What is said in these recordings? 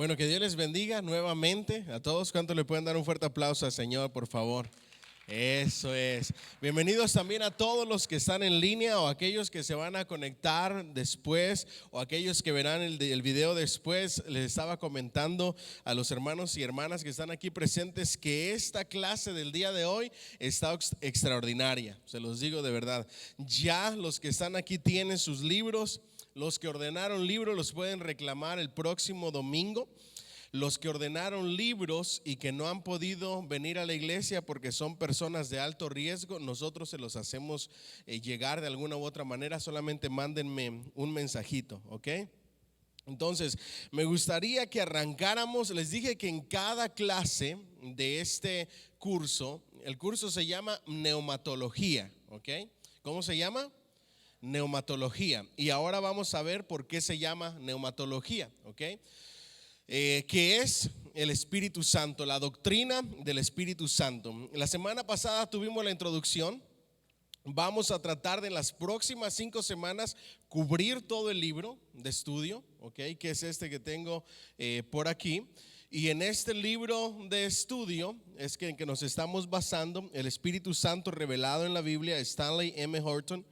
Bueno, que Dios les bendiga nuevamente a todos. ¿Cuánto le pueden dar un fuerte aplauso al Señor, por favor? Eso es. Bienvenidos también a todos los que están en línea o aquellos que se van a conectar después o aquellos que verán el video después. Les estaba comentando a los hermanos y hermanas que están aquí presentes que esta clase del día de hoy está extraordinaria. Se los digo de verdad. Ya los que están aquí tienen sus libros. Los que ordenaron libros los pueden reclamar el próximo domingo. Los que ordenaron libros y que no han podido venir a la iglesia porque son personas de alto riesgo, nosotros se los hacemos llegar de alguna u otra manera. Solamente mándenme un mensajito, ¿ok? Entonces, me gustaría que arrancáramos. Les dije que en cada clase de este curso, el curso se llama Neumatología, ¿ok? ¿Cómo se llama? Neumatología. Y ahora vamos a ver por qué se llama neumatología, ¿ok? Que es el Espíritu Santo, la doctrina del Espíritu Santo. La semana pasada tuvimos la introducción. Vamos a tratar de en las próximas 5 semanas cubrir todo el libro de estudio, ¿ok? Que es este que tengo por aquí. Y en este libro de estudio es que en que nos estamos basando, el Espíritu Santo revelado en la Biblia, Stanley M. Horton.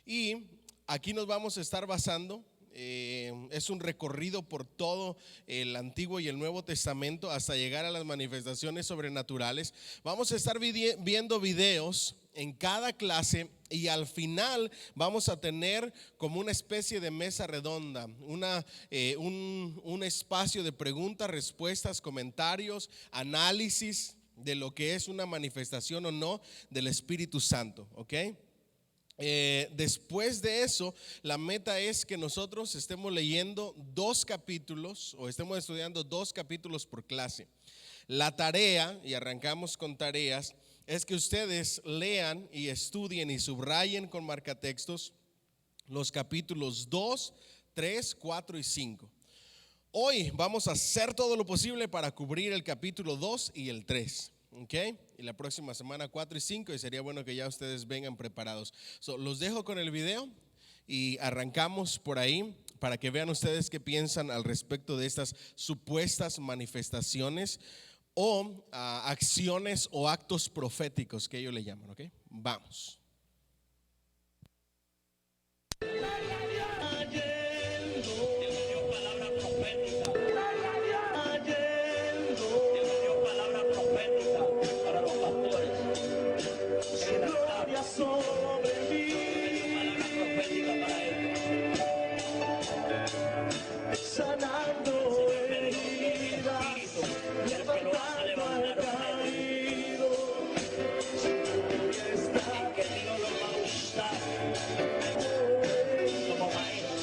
Y aquí nos vamos a estar basando. Es un recorrido por todo el Antiguo y el Nuevo Testamento hasta llegar a las manifestaciones sobrenaturales. Vamos a estar viendo videos en cada clase y al final vamos a tener como una especie de mesa redonda, un espacio de preguntas, respuestas, comentarios, análisis de lo que es una manifestación o no del Espíritu Santo, ¿ok? Después de eso, la meta es que nosotros estemos leyendo 2 capítulos o estemos estudiando 2 capítulos por clase. La tarea, y arrancamos con tareas, es que ustedes lean y estudien y subrayen con marcatextos los capítulos 2, 3, 4 y 5. Hoy vamos a hacer todo lo posible para cubrir el capítulo 2 y el 3. Okay. Y la próxima semana 4 y 5, y sería bueno que ya ustedes vengan preparados. Los dejo con el video y arrancamos por ahí para que vean ustedes qué piensan al respecto de estas supuestas manifestaciones o acciones o actos proféticos que ellos le llaman, ¿ok? Vamos. Sobre mí, sanando heridas, levantando al caído, está que Dios lo va a usar como maestro,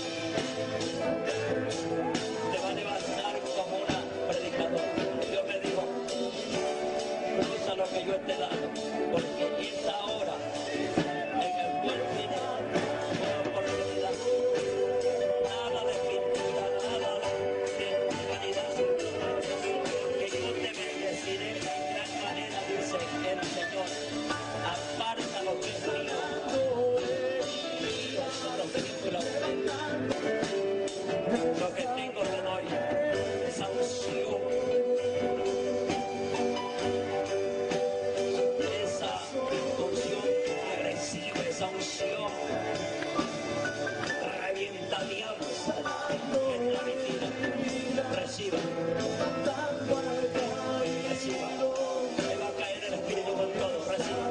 te va a levantar como una predicadora. Dios me dijo, usa lo que yo te he dado, porque es ahora. Lo que tengo te doy, esa unción, que recibe esa unción, revienta diablos en la mentira, reciba, le va a caer el Espíritu con todo, reciba.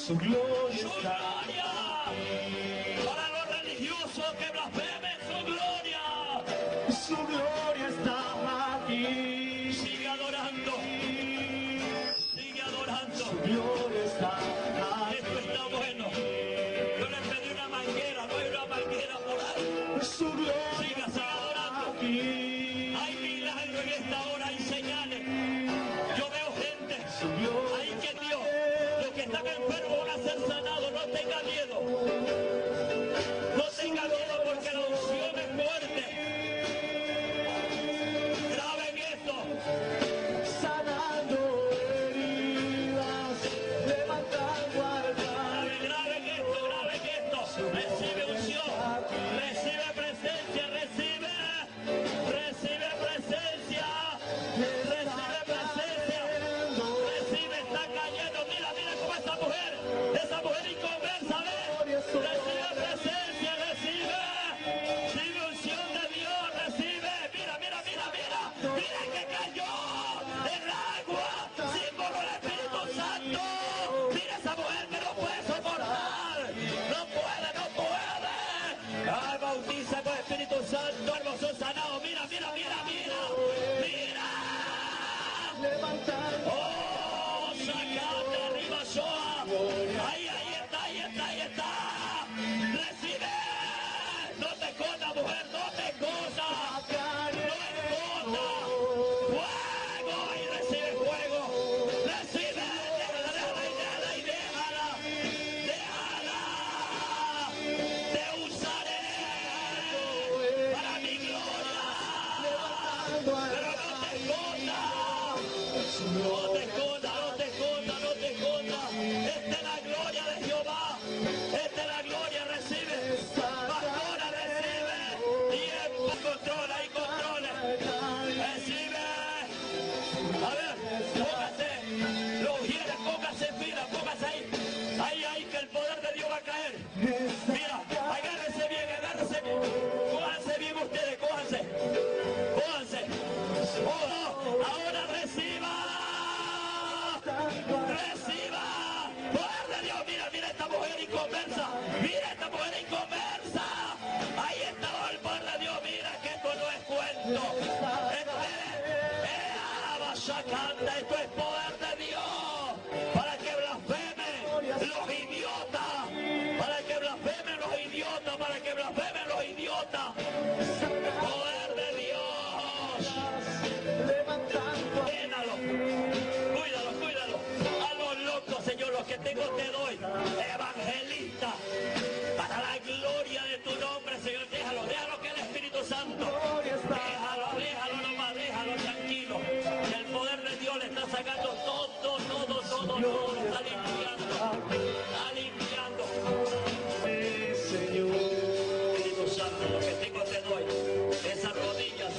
Su gloria Su está gloria. Para los religiosos que blasfemen, su gloria. Su gloria está aquí. Sigue adorando. Sigue adorando. Su gloria está Esto aquí. está bueno. Yo le pedí una manguera, no hay una manguera por ahí. Su gloria Siga está adorando. aquí. Hay milagros en esta hora, hay señales. Yo veo gente Su gloria ahí que Dios, los que están enfermos van a ser sanados. No tenga miedo. No tenga miedo porque la unción es fuerte. Graben esto. sanando heridas, levantando almas. Graben esto. Recibe unción. Recibe presencia. Recibe presencia. Recibe presencia. Recibe, está cayendo. Mira cómo esa mujer inconversa, ¿ves? Recibe presencia, recibe unción de Dios, recibe. Mira que cayó el agua, símbolo del Espíritu Santo. Mira esa mujer que no puede soportar, no puede. Ay, bautiza con Espíritu Santo, hermoso sanado. Mira. Levantando Oh, sacate arriba, Shoah. Ahí está. Recibe. No te escondas, mujer, no te escondas. Fuego, y recibe fuego. Recibe, déjala. Te usaré para mi gloria. Pero no te escondas. No te escondas. Esta es la gloria de Jehová. Esta es la gloria, recibe. Pastora, recibe. Tiempo, controla. Recibe. A ver, póngase. Los ujieres, póngase en fila, póngase ahí. Ahí, que el poder de Dios va a caer. Mira, agárrese bien. Cójanse bien ustedes, cójanse. Oh, ahora reciba. Poder de Dios. Mira esta mujer inconversa. Ahí está el poder de Dios. Mira que esto no es cuento. Esto es poder de Dios. Para que blasfemen los idiotas. Poder de Dios. levantando Llénalo. Cuídalo. A los locos, Señor, los que tengo te doy. Evangelista. Para la gloria de tu nombre, Señor. Déjalo que el Espíritu Santo. Déjalo tranquilo. Que el poder de Dios le está sacando todo. Lo está limpiando. Señor. Espíritu Santo, lo que tengo te doy. Esas rodillas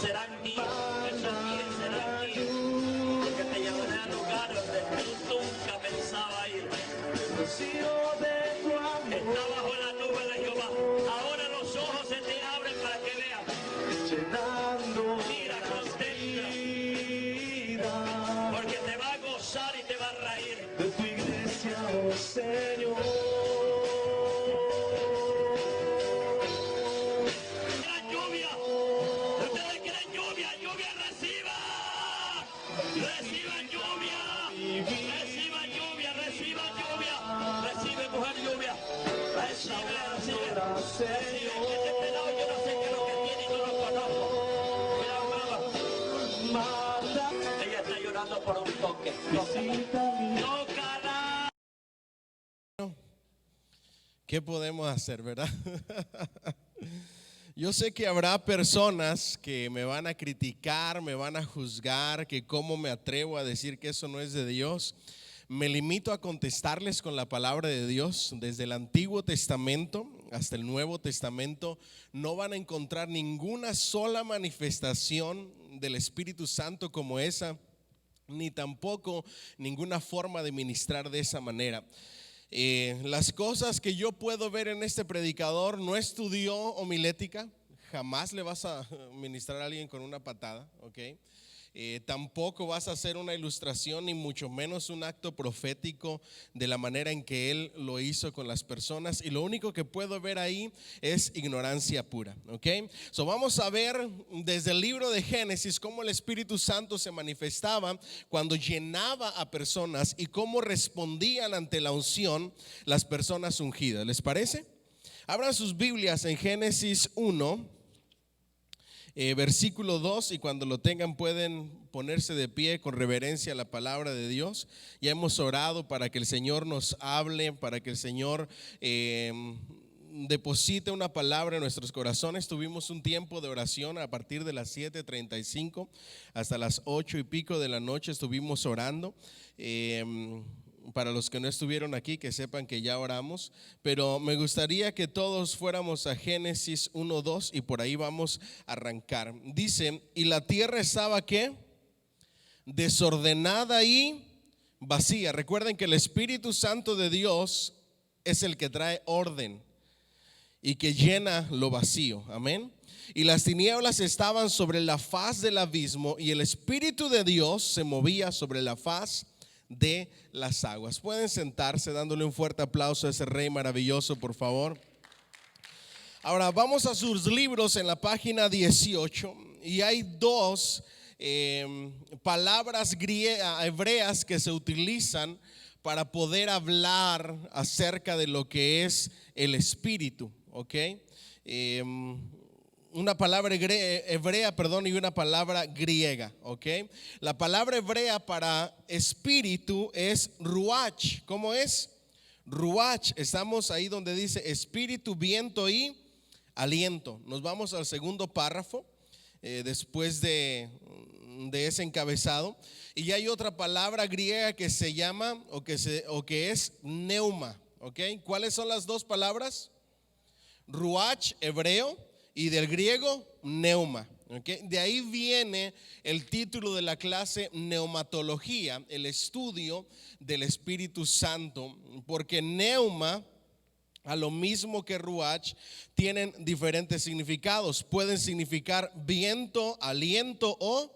serán mías, esos pies serán míos, porque te llevaré a lugares donde tú nunca pensabas ir. Rocío de tu amor, Está bajo la nube de Jehová. Ahora los ojos se te abren para que veas. llenando Mira, contempla, vida porque te va a gozar y te va a reír. de tu iglesia, oh Señor. Gran lluvia. Ustedes quieren lluvia, reciban lluvia. Recibe, mujer, lluvia. Recibe. Que este pelado yo no sé qué es lo que tiene y no lo conozco. Mira, mamá. Ella está llorando por un toque. Tócala. ¿Qué podemos hacer, verdad? Yo sé que habrá personas que me van a criticar, me van a juzgar, que cómo me atrevo a decir que eso no es de Dios. Me limito a contestarles con la palabra de Dios. Desde el Antiguo Testamento hasta el Nuevo Testamento no van a encontrar ninguna sola manifestación del Espíritu Santo como esa, ni tampoco ninguna forma de ministrar de esa manera. Las cosas que yo puedo ver en este predicador, no estudió homilética, jamás le vas a ministrar a alguien con una patada, ¿ok? Tampoco vas a hacer una ilustración ni mucho menos un acto profético de la manera en que Él lo hizo con las personas, y lo único que puedo ver ahí es ignorancia pura, ¿ok? So vamos a ver desde el libro de Génesis cómo el Espíritu Santo se manifestaba cuando llenaba a personas y cómo respondían ante la unción las personas ungidas. ¿Les parece? Abran sus Biblias en Génesis 1. Versículo 2, y cuando lo tengan pueden ponerse de pie con reverencia a la palabra de Dios. Ya hemos orado para que el Señor nos hable, para que el Señor deposite una palabra en nuestros corazones. Tuvimos un tiempo de oración a partir de las 7:35 hasta las 8 y pico de la noche estuvimos orando. Para los que no estuvieron aquí, que sepan que ya oramos, pero me gustaría que todos fuéramos a Génesis 1:2 y por ahí vamos a arrancar. Dice: y la tierra estaba ¿qué? Desordenada y vacía. Recuerden que el Espíritu Santo de Dios es el que trae orden y que llena lo vacío. Amén. Y las tinieblas estaban sobre la faz del abismo, y el Espíritu de Dios se movía sobre la faz de las aguas. Pueden sentarse dándole un fuerte aplauso a ese Rey maravilloso, por favor. Ahora vamos a sus libros en la página 18, y hay dos palabras hebreas que se utilizan para poder hablar acerca de lo que es el Espíritu, ¿ok? Una palabra hebrea, y una palabra griega, ¿ok? La palabra hebrea para espíritu es ruach. ¿Cómo es? Ruach. Estamos ahí donde dice espíritu, viento y aliento. Nos vamos al segundo párrafo después de ese encabezado, y ya hay otra palabra griega que se llama o que es neuma, ¿ok? ¿Cuáles son las dos palabras? Ruach, hebreo, y del griego neuma, ¿okay? De ahí viene el título de la clase, neumatología, el estudio del Espíritu Santo, porque neuma, a lo mismo que ruach, tienen diferentes significados. Pueden significar viento, aliento o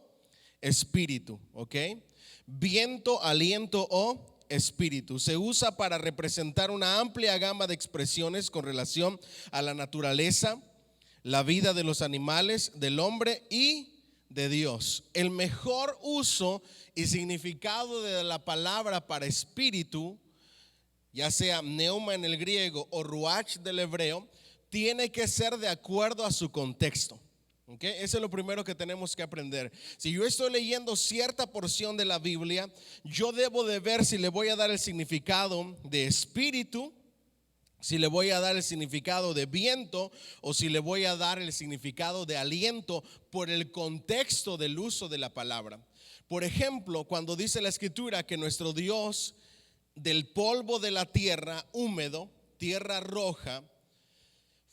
espíritu, ¿ok? Viento, aliento o espíritu. Se usa para representar una amplia gama de expresiones con relación a la naturaleza, la vida de los animales, del hombre y de Dios. El mejor uso y significado de la palabra para espíritu, ya sea neuma en el griego o ruach del hebreo, tiene que ser de acuerdo a su contexto. ¿Okay? Eso es lo primero que tenemos que aprender. Si yo estoy leyendo cierta porción de la Biblia, yo debo de ver si le voy a dar el significado de espíritu, si le voy a dar el significado de viento, o si le voy a dar el significado de aliento por el contexto del uso de la palabra. Por ejemplo, cuando dice la Escritura que nuestro Dios del polvo de la tierra húmedo, tierra roja,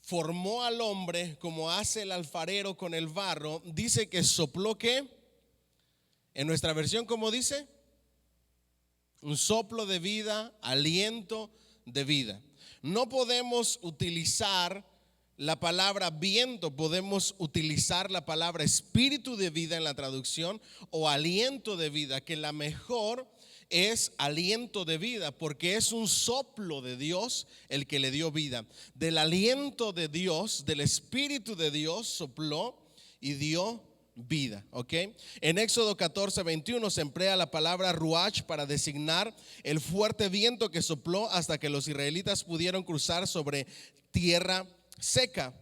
formó al hombre como hace el alfarero con el barro, dice que sopló ¿qué? En nuestra versión, ¿cómo dice? Un soplo de vida, aliento de vida. No podemos utilizar la palabra viento, podemos utilizar la palabra espíritu de vida en la traducción, o aliento de vida, que la mejor es aliento de vida, porque es un soplo de Dios el que le dio vida. Del aliento de Dios, del Espíritu de Dios sopló y dio vida, ¿ok? En Éxodo 14:21 se emplea la palabra ruach para designar el fuerte viento que sopló hasta que los israelitas pudieron cruzar sobre tierra seca.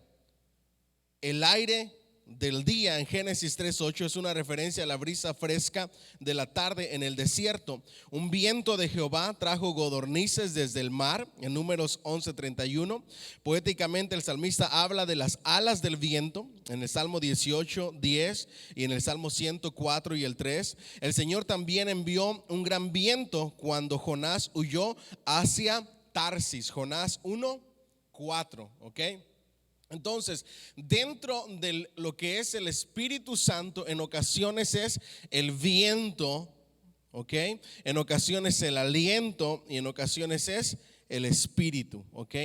El aire del día en Génesis 3:8 es una referencia a la brisa fresca de la tarde en el desierto. Un viento de Jehová trajo codornices desde el mar en Números 11:31. Poéticamente el salmista habla de las alas del viento en el Salmo 18:10 y en el Salmo 104 y el 3. El Señor también envió un gran viento cuando Jonás huyó hacia Tarsis. Jonás 1:4, ¿ok? Entonces, dentro de lo que es el Espíritu Santo, en ocasiones es el viento, ¿ok? En ocasiones el aliento y en ocasiones es el espíritu, ¿ok?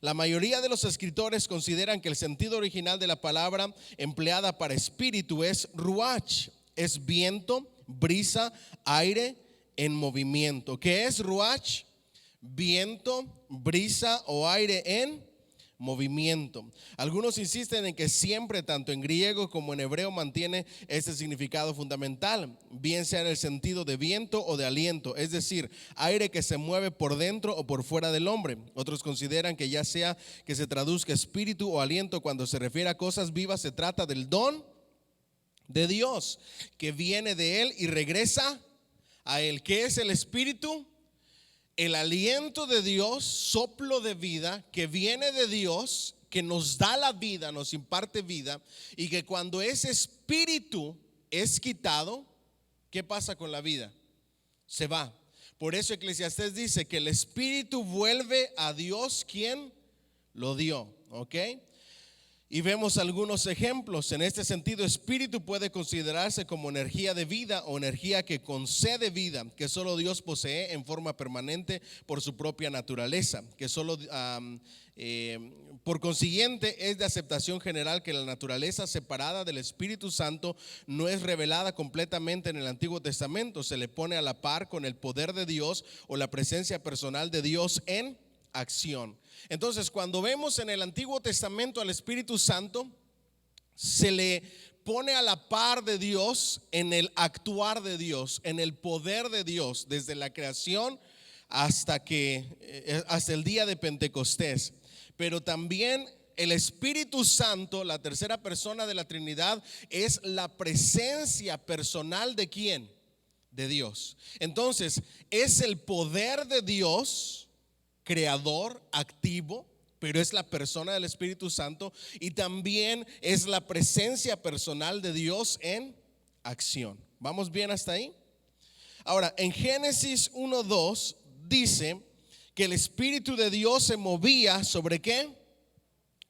La mayoría de los escritores consideran que el sentido original de la palabra empleada para espíritu es ruach. es viento, brisa, aire en movimiento. ¿Qué es ruach? Viento, brisa o aire en movimiento. Algunos insisten en que siempre, tanto en griego como en hebreo, mantiene este significado fundamental, bien sea en el sentido de viento o de aliento, es decir, aire que se mueve por dentro o por fuera del hombre. Otros consideran que ya sea que se traduzca espíritu o aliento, cuando se refiere a cosas vivas, se trata del don de Dios que viene de Él y regresa a Él. ¿Qué es el espíritu? El aliento de Dios, soplo de vida que viene de Dios, que nos da la vida, nos imparte vida, y que cuando ese espíritu es quitado, ¿qué pasa con la vida? Se va. Por eso Eclesiastés dice que el espíritu vuelve a Dios quien lo dio, ¿ok? Y vemos algunos ejemplos. En este sentido, espíritu puede considerarse como energía de vida o energía que concede vida, que solo Dios posee en forma permanente por su propia naturaleza, que solo por consiguiente es de aceptación general que la naturaleza separada del Espíritu Santo no es revelada completamente en el Antiguo Testamento. Se le pone a la par con el poder de Dios o la presencia personal de Dios en acción. Entonces, cuando vemos en el Antiguo Testamento al Espíritu Santo, se le pone a la par de Dios en el actuar de Dios, en el poder de Dios, desde la creación hasta el día de Pentecostés. Pero también el Espíritu Santo, la tercera persona de la Trinidad, es la presencia personal ¿de quién? De Dios. Entonces, es el poder de Dios, creador, activo, pero es la persona del Espíritu Santo, y también es la presencia personal de Dios en acción. ¿Vamos bien hasta ahí? Ahora, en Génesis 1:2 dice que el Espíritu de Dios se movía ¿sobre qué?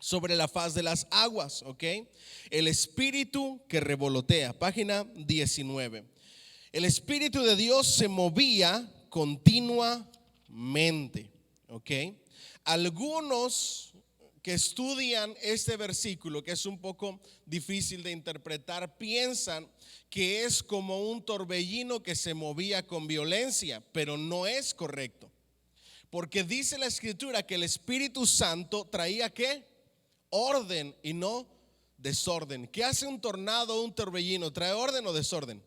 Sobre la faz de las aguas, ¿ok? El Espíritu que revolotea, página 19. El Espíritu de Dios se movía continuamente. Ok, algunos que estudian este versículo, que es un poco difícil de interpretar, piensan que es como un torbellino que se movía con violencia, pero no es correcto, porque dice la Escritura que el Espíritu Santo traía ¿qué? Orden y no desorden. ¿Qué hace un tornado o un torbellino? ¿Trae orden o desorden?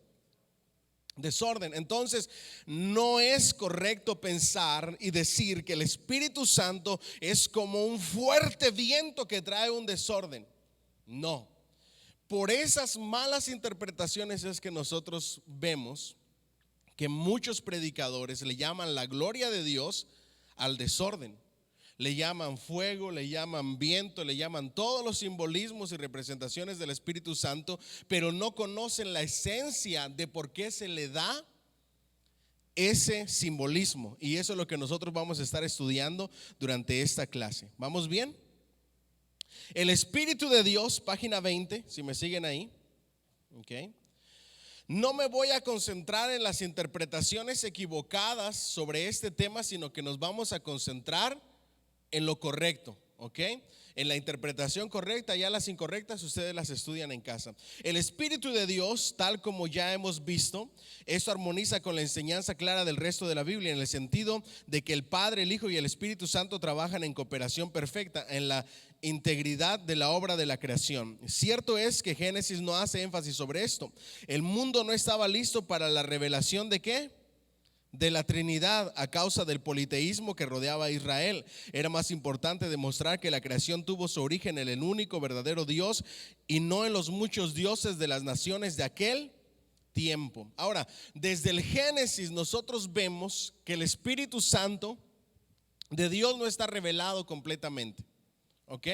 Desorden. Entonces no es correcto pensar y decir que el Espíritu Santo es como un fuerte viento que trae un desorden. No. Por esas malas interpretaciones es que nosotros vemos que muchos predicadores le llaman la gloria de Dios al desorden. Le llaman fuego, le llaman viento, le llaman todos los simbolismos y representaciones del Espíritu Santo, pero no conocen la esencia de por qué se le da ese simbolismo. Y eso es lo que nosotros vamos a estar estudiando durante esta clase. ¿Vamos bien? El Espíritu de Dios, página 20, si me siguen ahí. Okay. No me voy a concentrar en las interpretaciones equivocadas sobre este tema, sino que nos vamos a concentrar en lo correcto, ¿ok? En la interpretación correcta. Ya las incorrectas ustedes las estudian en casa. El Espíritu de Dios, tal como ya hemos visto, esto armoniza con la enseñanza clara del resto de la Biblia, en el sentido de que el Padre, el Hijo y el Espíritu Santo trabajan en cooperación perfecta en la integridad de la obra de la creación. Cierto es que Génesis no hace énfasis sobre esto. El mundo no estaba listo para la revelación ¿de qué? De la Trinidad, a causa del politeísmo que rodeaba a Israel. Era más importante demostrar que la creación tuvo su origen en el único verdadero Dios y no en los muchos dioses de las naciones de aquel tiempo. Ahora, desde el Génesis nosotros vemos que el Espíritu Santo de Dios no está revelado completamente. ¿Ok?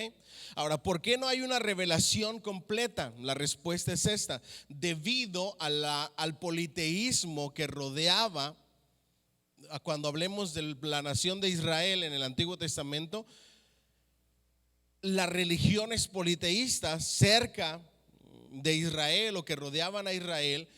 Ahora, ¿por qué no hay una revelación completa? La respuesta es esta: debido al politeísmo que rodeaba. Cuando hablemos de la nación de Israel en el Antiguo Testamento, las religiones politeístas cerca de Israel o que rodeaban a Israel,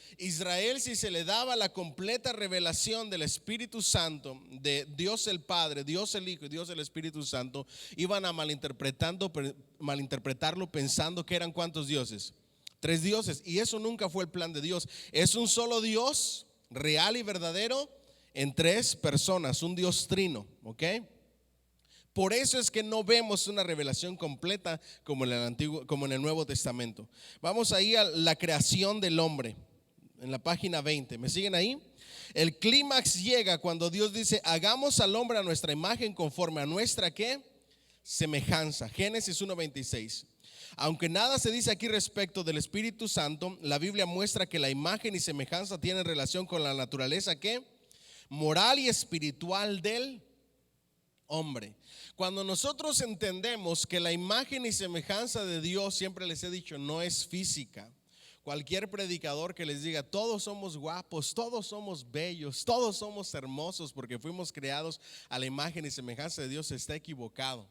si se le daba la completa revelación del Espíritu Santo, de Dios el Padre, Dios el Hijo y Dios el Espíritu Santo, iban a malinterpretarlo pensando que eran ¿cuántos dioses? Tres dioses, y eso nunca fue el plan de Dios. Es un solo Dios, real y verdadero, en tres personas, un Dios trino, ¿ok? Por eso es que no vemos una revelación completa como en el Antiguo, como en el Nuevo Testamento. Vamos ahí a la creación del hombre, en la página 20. ¿Me siguen ahí? El clímax llega cuando Dios dice: hagamos al hombre a nuestra imagen, conforme a nuestra ¿qué? Semejanza. Génesis 1:26. Aunque nada se dice aquí respecto del Espíritu Santo, la Biblia muestra que la imagen y semejanza tienen relación con la naturaleza ¿qué? Moral y espiritual del hombre. Cuando nosotros entendemos que la imagen y semejanza de Dios, siempre les he dicho, no es física. Cualquier predicador que les diga todos somos guapos, todos somos bellos, todos somos hermosos porque fuimos creados a la imagen y semejanza de Dios, está equivocado.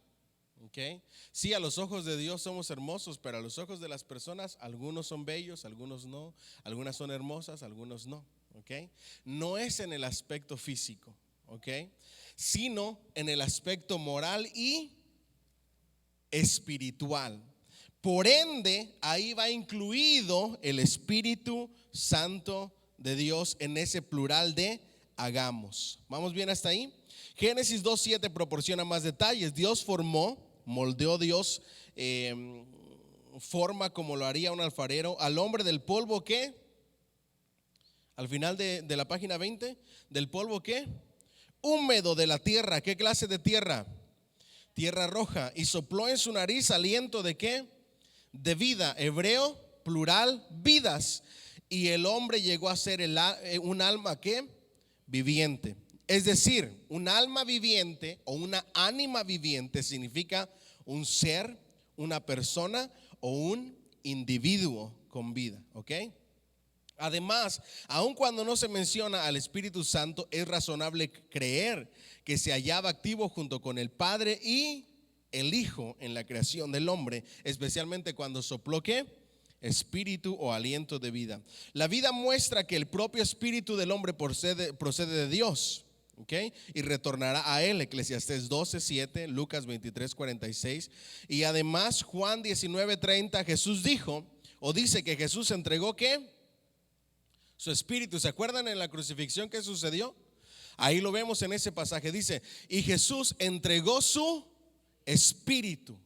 ¿Okay? Sí, a los ojos de Dios somos hermosos, pero a los ojos de las personas, algunos son bellos, algunos no, algunas son hermosas, algunos no. ¿Okay? No es en el aspecto físico, ¿okay? Sino en el aspecto moral y espiritual. Por ende, ahí va incluido el Espíritu Santo de Dios en ese plural de hagamos. ¿Vamos bien hasta ahí? Génesis 2:7 proporciona más detalles. Dios moldeó Dios, forma como lo haría un alfarero al hombre del polvo ¿qué? Al final de la página 20, del polvo ¿qué? Húmedo de la tierra. ¿Qué clase de tierra? Tierra roja. Y sopló en su nariz aliento ¿de qué? De vida. Hebreo, plural, vidas. Y el hombre llegó a ser un alma ¿qué? Viviente. Es decir, un alma viviente o una ánima viviente significa un ser, una persona o un individuo con vida, ¿ok? Además, aun cuando no se menciona al Espíritu Santo, es razonable creer que se hallaba activo junto con el Padre y el Hijo en la creación del hombre, especialmente cuando sopló ¿qué? Espíritu o aliento de vida. La vida muestra que el propio espíritu del hombre procede de Dios, ¿ok? Y retornará a él. Eclesiastés 12:7, Lucas 23:46. Y además Juan 19:30, Jesús dijo o dice que Jesús entregó ¿qué? Su espíritu. ¿Se acuerdan en la crucifixión qué sucedió? Ahí lo vemos en ese pasaje. Dice, y Jesús entregó su espíritu,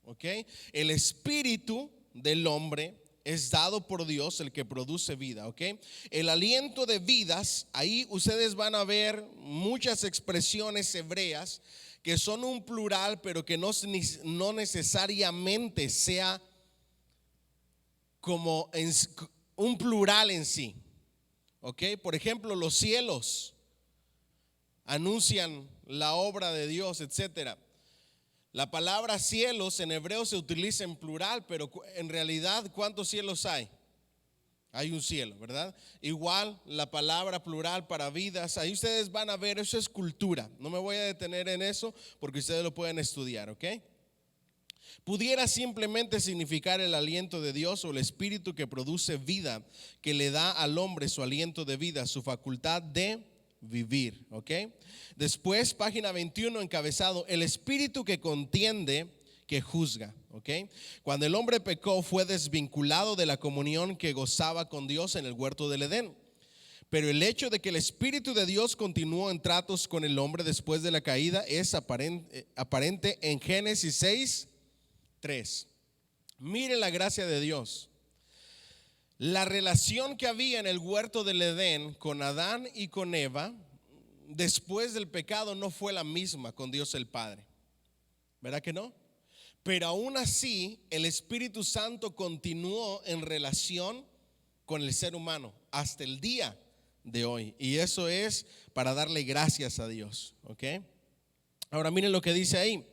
¿ok? El espíritu del hombre es dado por Dios, el que produce vida, ¿ok? El aliento de vidas, ahí ustedes van a ver muchas expresiones hebreas que son un plural, pero que no necesariamente sea como un plural en sí, ¿ok? Por ejemplo, los cielos anuncian la obra de Dios, etcétera. La palabra cielos en hebreo se utiliza en plural, pero en realidad, ¿cuántos cielos hay? Hay un cielo, ¿verdad? Igual la palabra plural para vidas, ahí ustedes van a ver, eso es cultura. No me voy a detener en eso porque ustedes lo pueden estudiar, ¿ok? Pudiera simplemente significar el aliento de Dios o el espíritu que produce vida, que le da al hombre su aliento de vida, su facultad de vivir, ¿ok? Después, página 21, encabezado, el espíritu que contiende, que juzga, ¿ok? Cuando el hombre pecó, fue desvinculado de la comunión que gozaba con Dios en el huerto del Edén. Pero el hecho de que el Espíritu de Dios continuó en tratos con el hombre después de la caída es aparente en Génesis 6:3. Miren la gracia de Dios. La relación que había en el huerto del Edén con Adán y con Eva después del pecado no fue la misma con Dios el Padre, ¿verdad que no? Pero aún así el Espíritu Santo continuó en relación con el ser humano hasta el día de hoy, y eso es para darle gracias a Dios, ¿ok? Ahora miren lo que dice ahí.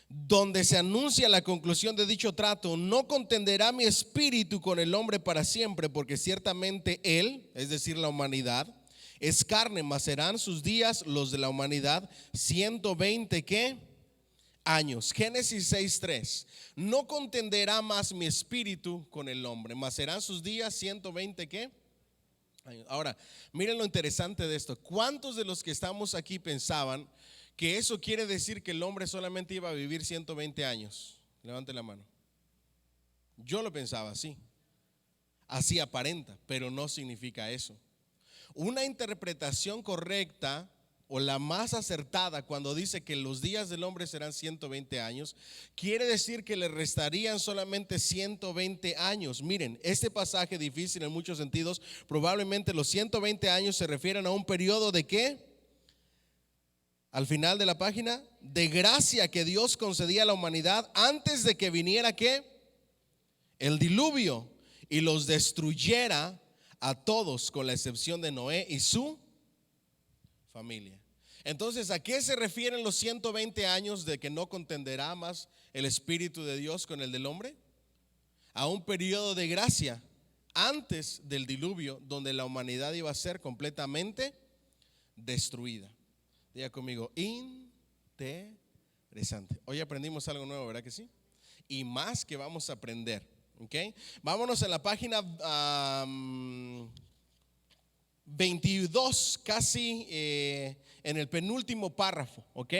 Donde se anuncia la conclusión de dicho trato, no contenderá mi espíritu con el hombre para siempre, porque ciertamente él, es decir, la humanidad, es carne, mas serán sus días, los de la humanidad, 120 ¿qué? Años. Génesis 6:3. No contenderá más mi espíritu con el hombre, mas serán sus días 120 ¿qué? Años. Ahora, miren lo interesante de esto. ¿Cuántos de los que estamos aquí pensaban que eso quiere decir que el hombre solamente iba a vivir 120 años? Levante la mano. Yo lo pensaba así. Así aparenta, pero no significa eso. Una interpretación correcta o la más acertada cuando dice que los días del hombre serán 120 años, quiere decir que le restarían solamente 120 años. Miren, este pasaje difícil en muchos sentidos, probablemente los 120 años se refieren a un periodo de ¿qué? Al final de la página, de gracia que Dios concedía a la humanidad antes de que viniera ¿qué? El diluvio y los destruyera a todos con la excepción de Noé y su familia. Entonces, ¿a qué se refieren los 120 años de que no contenderá más el Espíritu de Dios con el del hombre? A un periodo de gracia antes del diluvio donde la humanidad iba a ser completamente destruida. Diga conmigo, interesante. Hoy aprendimos algo nuevo, ¿verdad que sí? Y más que vamos a aprender, ¿ok? Vámonos a la página 22, casi en el penúltimo párrafo, ¿ok?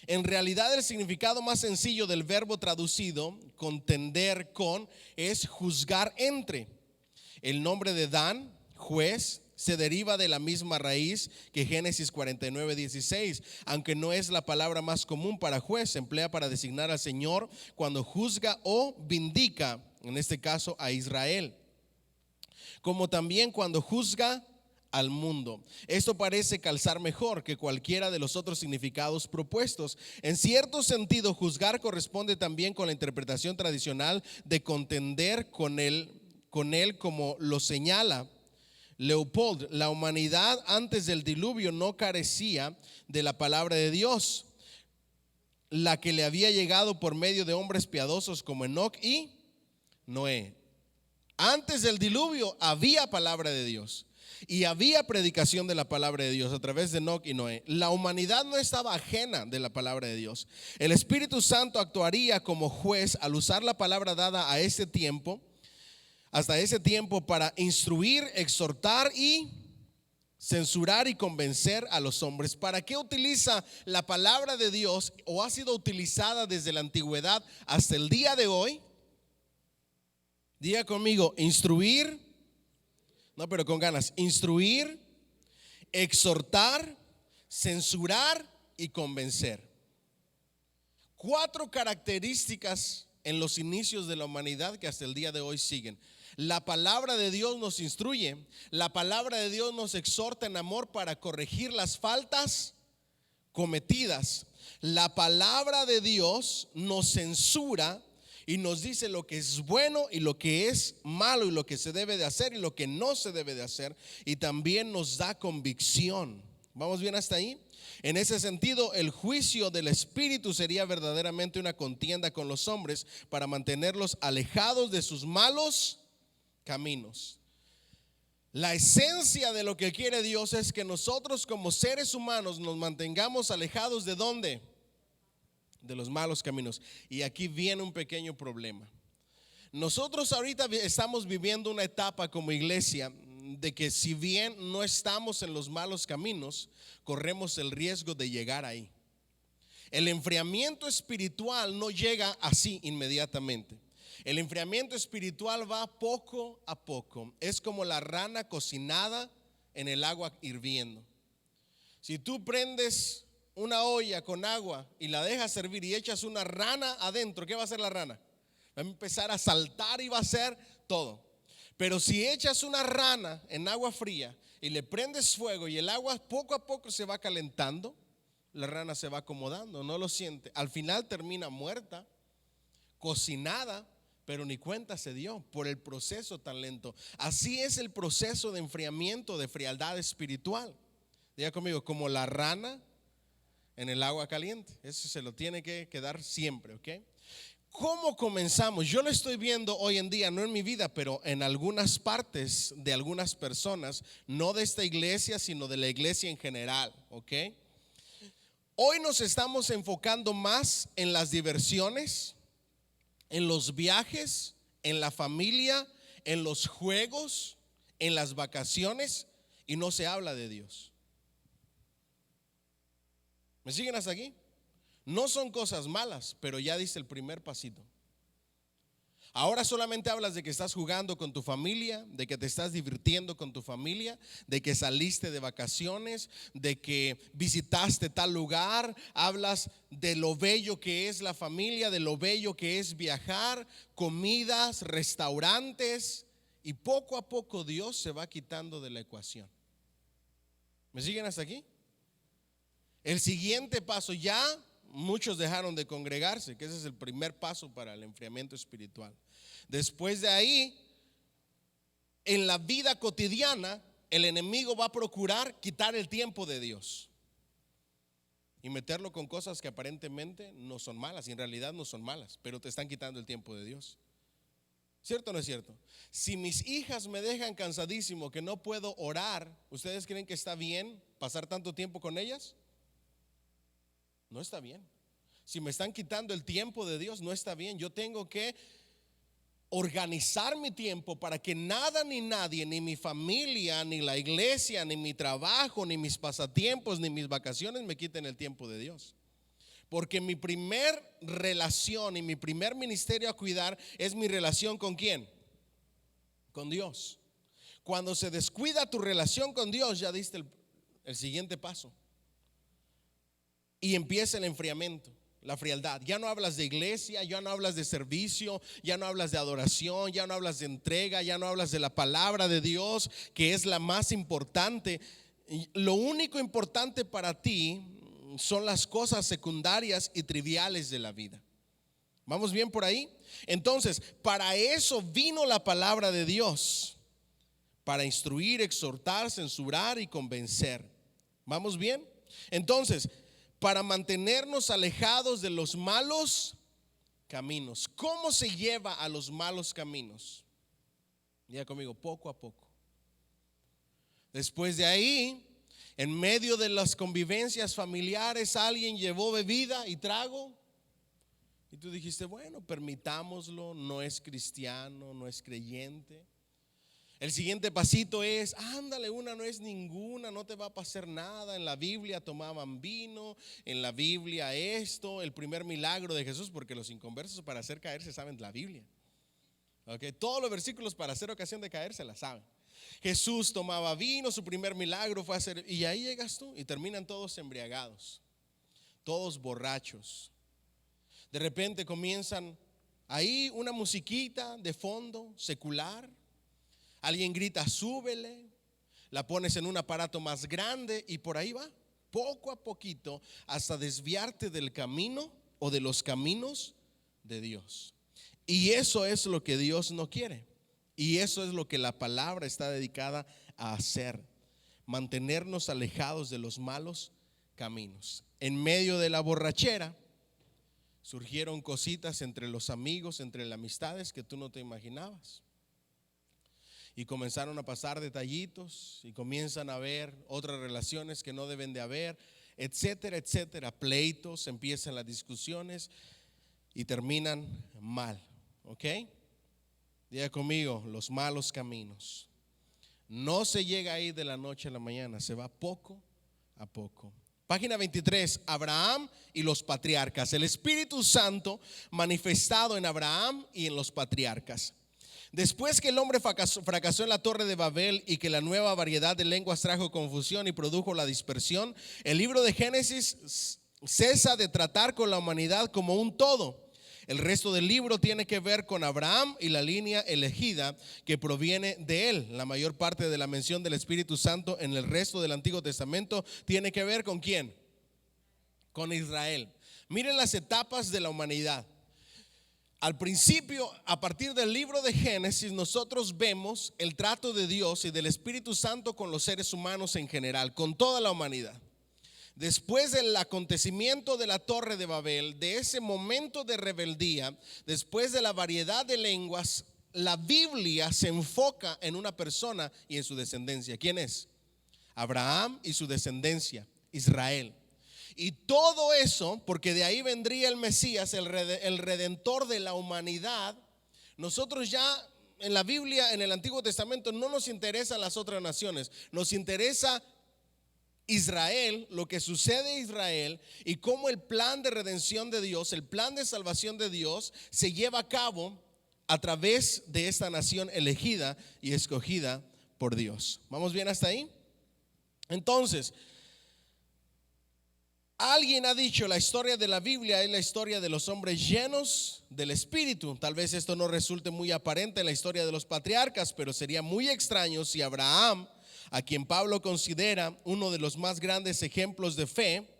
En realidad el significado más sencillo del verbo traducido, contender con, es juzgar entre. El nombre de Dan, juez, se deriva de la misma raíz que Génesis 49:16, aunque no es la palabra más común para juez, se emplea para designar al Señor cuando juzga o vindica, en este caso a Israel, como también cuando juzga al mundo. Esto parece calzar mejor que cualquiera de los otros significados propuestos. En cierto sentido, juzgar corresponde también con la interpretación tradicional de contender con él como lo señala Leopold. La humanidad antes del diluvio no carecía de la palabra de Dios, la que le había llegado por medio de hombres piadosos como Enoc y Noé. Antes del diluvio había palabra de Dios y había predicación de la palabra de Dios a través de Enoc y Noé. La humanidad no estaba ajena de la palabra de Dios. El Espíritu Santo actuaría como juez al usar la palabra dada a ese tiempo, hasta ese tiempo, para instruir, exhortar y censurar y convencer a los hombres. ¿Para qué utiliza la palabra de Dios o ha sido utilizada desde la antigüedad hasta el día de hoy? Diga conmigo, instruir, no, pero con ganas, instruir, exhortar, censurar y convencer. 4 características en los inicios de la humanidad que hasta el día de hoy siguen. La palabra de Dios nos instruye, la palabra de Dios nos exhorta en amor para corregir las faltas cometidas. La palabra de Dios nos censura y nos dice lo que es bueno y lo que es malo y lo que se debe de hacer y lo que no se debe de hacer, y también nos da convicción. ¿Vamos bien hasta ahí? En ese sentido, el juicio del Espíritu sería verdaderamente una contienda con los hombres para mantenerlos alejados de sus malos caminos. La esencia de lo que quiere Dios es que nosotros como seres humanos nos mantengamos alejados ¿de dónde? De los malos caminos. Y aquí viene un pequeño problema. Nosotros ahorita estamos viviendo una etapa como iglesia de que si bien no estamos en los malos caminos, corremos el riesgo de llegar ahí. El enfriamiento espiritual no llega así inmediatamente. El enfriamiento espiritual va poco a poco. Es como la rana cocinada en el agua hirviendo. Si tú prendes una olla con agua y la dejas servir y echas una rana adentro, ¿qué va a hacer la rana? Va a empezar a saltar y va a hacer todo. Pero si echas una rana en agua fría y le prendes fuego y el agua poco a poco se va calentando, la rana se va acomodando, no lo siente. Al final termina muerta, cocinada, pero ni cuenta se dio por el proceso tan lento. Así es el proceso de enfriamiento, de frialdad espiritual. Diga conmigo, como la rana en el agua caliente. Eso se lo tiene que quedar siempre, ¿ok? ¿Cómo comenzamos? Yo lo estoy viendo hoy en día, no en mi vida, pero en algunas partes de algunas personas, no de esta iglesia, sino de la iglesia en general, ¿ok? Hoy nos estamos enfocando más en las diversiones, en los viajes, en la familia, en los juegos, en las vacaciones, y no se habla de Dios. ¿Me siguen hasta aquí? No son cosas malas, pero ya dice el primer pasito. Ahora solamente hablas de que estás jugando con tu familia, de que te estás divirtiendo con tu familia, de que saliste de vacaciones, de que visitaste tal lugar. Hablas de lo bello que es la familia, de lo bello que es viajar, comidas, restaurantes, y poco a poco Dios se va quitando de la ecuación. ¿Me siguen hasta aquí? El siguiente paso, ya muchos dejaron de congregarse, que ese es el primer paso para el enfriamiento espiritual. Después de ahí, en la vida cotidiana, el enemigo va a procurar quitar el tiempo de Dios y meterlo con cosas que aparentemente no son malas, y en realidad no son malas, pero te están quitando el tiempo de Dios. ¿Cierto o no es cierto? Si mis hijas me dejan cansadísimo que no puedo orar, ¿ustedes creen que está bien pasar tanto tiempo con ellas? No está bien. Si me están quitando el tiempo de Dios, no está bien. Yo tengo que organizar mi tiempo para que nada ni nadie, ni mi familia, ni la iglesia, ni mi trabajo, ni mis pasatiempos, ni mis vacaciones me quiten el tiempo de Dios. Porque mi primer relación y mi primer ministerio a cuidar es mi relación ¿con quién? Con Dios. Cuando se descuida tu relación con Dios, ya diste el siguiente paso. Y empieza el enfriamiento, la frialdad. Ya no hablas de iglesia, ya no hablas de servicio, ya no hablas de adoración, ya no hablas de entrega, ya no hablas de la palabra de Dios, que es la más importante. Lo único importante para ti son las cosas secundarias y triviales de la vida. ¿Vamos bien por ahí? Entonces, para eso vino la palabra de Dios, para instruir, exhortar, censurar y convencer. ¿Vamos bien? Entonces, para mantenernos alejados de los malos caminos. ¿Cómo se lleva a los malos caminos? Diga conmigo, poco a poco. Después de ahí, en medio de las convivencias familiares, alguien llevó bebida y trago, y tú dijiste, bueno, permitámoslo, no es cristiano, no es creyente. El siguiente pasito es, ándale, una no es ninguna, no te va a pasar nada. En la Biblia tomaban vino, en la Biblia esto, el primer milagro de Jesús, porque los inconversos para hacer caer se saben la Biblia. Okay, todos los versículos para hacer ocasión de caer se la saben. Jesús tomaba vino, su primer milagro fue hacer, y ahí llegas tú y terminan todos embriagados, todos borrachos. De repente comienzan ahí una musiquita de fondo secular. Alguien grita, súbele, la pones en un aparato más grande y por ahí va, poco a poquito, hasta desviarte del camino o de los caminos de Dios. Y eso es lo que Dios no quiere. Y eso es lo que la palabra está dedicada a hacer: mantenernos alejados de los malos caminos. En medio de la borrachera surgieron cositas entre los amigos, entre las amistades que tú no te imaginabas. Y comenzaron a pasar detallitos y comienzan a haber otras relaciones que no deben de haber, etcétera, etcétera. Pleitos, empiezan las discusiones y terminan mal. ¿Ok? Diga conmigo, los malos caminos. No se llega ahí de la noche a la mañana, se va poco a poco. Página 23, Abraham y los patriarcas. El Espíritu Santo manifestado en Abraham y en los patriarcas. Después que el hombre fracasó en la torre de Babel y que la nueva variedad de lenguas trajo confusión y produjo la dispersión, el libro de Génesis cesa de tratar con la humanidad como un todo. El resto del libro tiene que ver con Abraham y la línea elegida que proviene de él. La mayor parte de la mención del Espíritu Santo en el resto del Antiguo Testamento tiene que ver ¿con quién? Con Israel. Miren las etapas de la humanidad. Al principio, a partir del libro de Génesis, nosotros vemos el trato de Dios y del Espíritu Santo con los seres humanos en general, con toda la humanidad. Después del acontecimiento de la torre de Babel, de ese momento de rebeldía, después de la variedad de lenguas, la Biblia se enfoca en una persona y en su descendencia. ¿Quién es? Abraham y su descendencia, Israel. Y todo eso, porque de ahí vendría el Mesías, el redentor de la humanidad. Nosotros ya en la Biblia, en el Antiguo Testamento, no nos interesan las otras naciones, nos interesa Israel, lo que sucede en Israel y cómo el plan de redención de Dios, el plan de salvación de Dios se lleva a cabo a través de esta nación elegida y escogida por Dios. ¿Vamos bien hasta ahí? Entonces, alguien ha dicho, la historia de la Biblia es la historia de los hombres llenos del Espíritu. Tal vez esto no resulte muy aparente en la historia de los patriarcas, pero sería muy extraño si Abraham, a quien Pablo considera uno de los más grandes ejemplos de fe,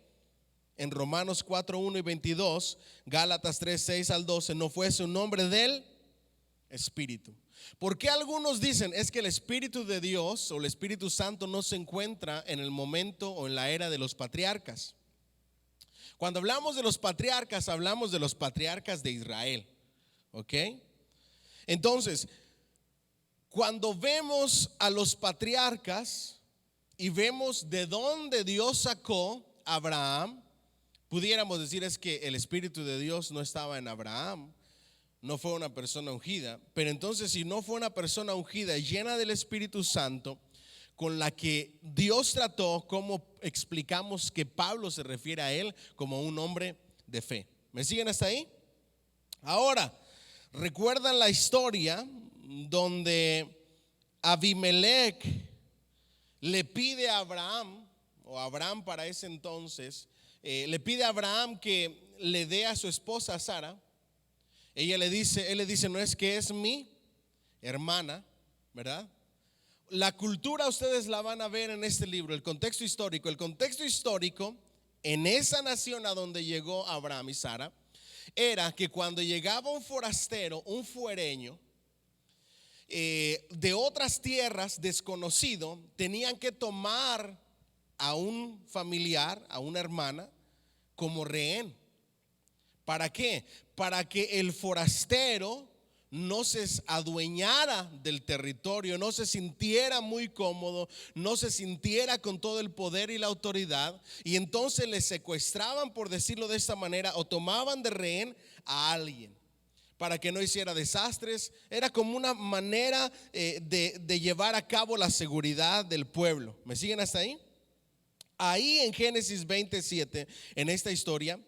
en Romanos 4, 1 y 22, Gálatas 3, 6 al 12, no fuese un hombre del Espíritu. ¿Por qué algunos dicen es que el Espíritu de Dios o el Espíritu Santo no se encuentra en el momento o en la era de los patriarcas? Cuando hablamos de los patriarcas, hablamos de los patriarcas de Israel, ¿ok? Entonces, cuando vemos a los patriarcas y vemos de dónde Dios sacó a Abraham, pudiéramos decir es que el Espíritu de Dios no estaba en Abraham, no fue una persona ungida. Pero entonces, si no fue una persona ungida llena del Espíritu Santo, con la que Dios trató, ¿cómo explicamos que Pablo se refiere a él como un hombre de fe? ¿Me siguen hasta ahí? Ahora, ¿recuerdan la historia donde Abimelech le pide a Abraham, o Abraham para ese entonces, le pide a Abraham que le dé a su esposa Sara? Él le dice, no es que es mi hermana, ¿verdad? La cultura ustedes la van a ver en este libro, el contexto histórico. El contexto histórico en esa nación a donde llegó Abraham y Sara era que cuando llegaba un forastero, un fuereño de otras tierras, desconocido, tenían que tomar a un familiar, a una hermana, como rehén. ¿Para qué? Para que el forastero no se adueñara del territorio, no se sintiera muy cómodo, no se sintiera con todo el poder y la autoridad, y entonces le secuestraban, por decirlo de esta manera, o tomaban de rehén a alguien para que no hiciera desastres. Era como una manera de llevar a cabo la seguridad del pueblo. ¿Me siguen hasta ahí? Ahí en Génesis 27, en esta historia,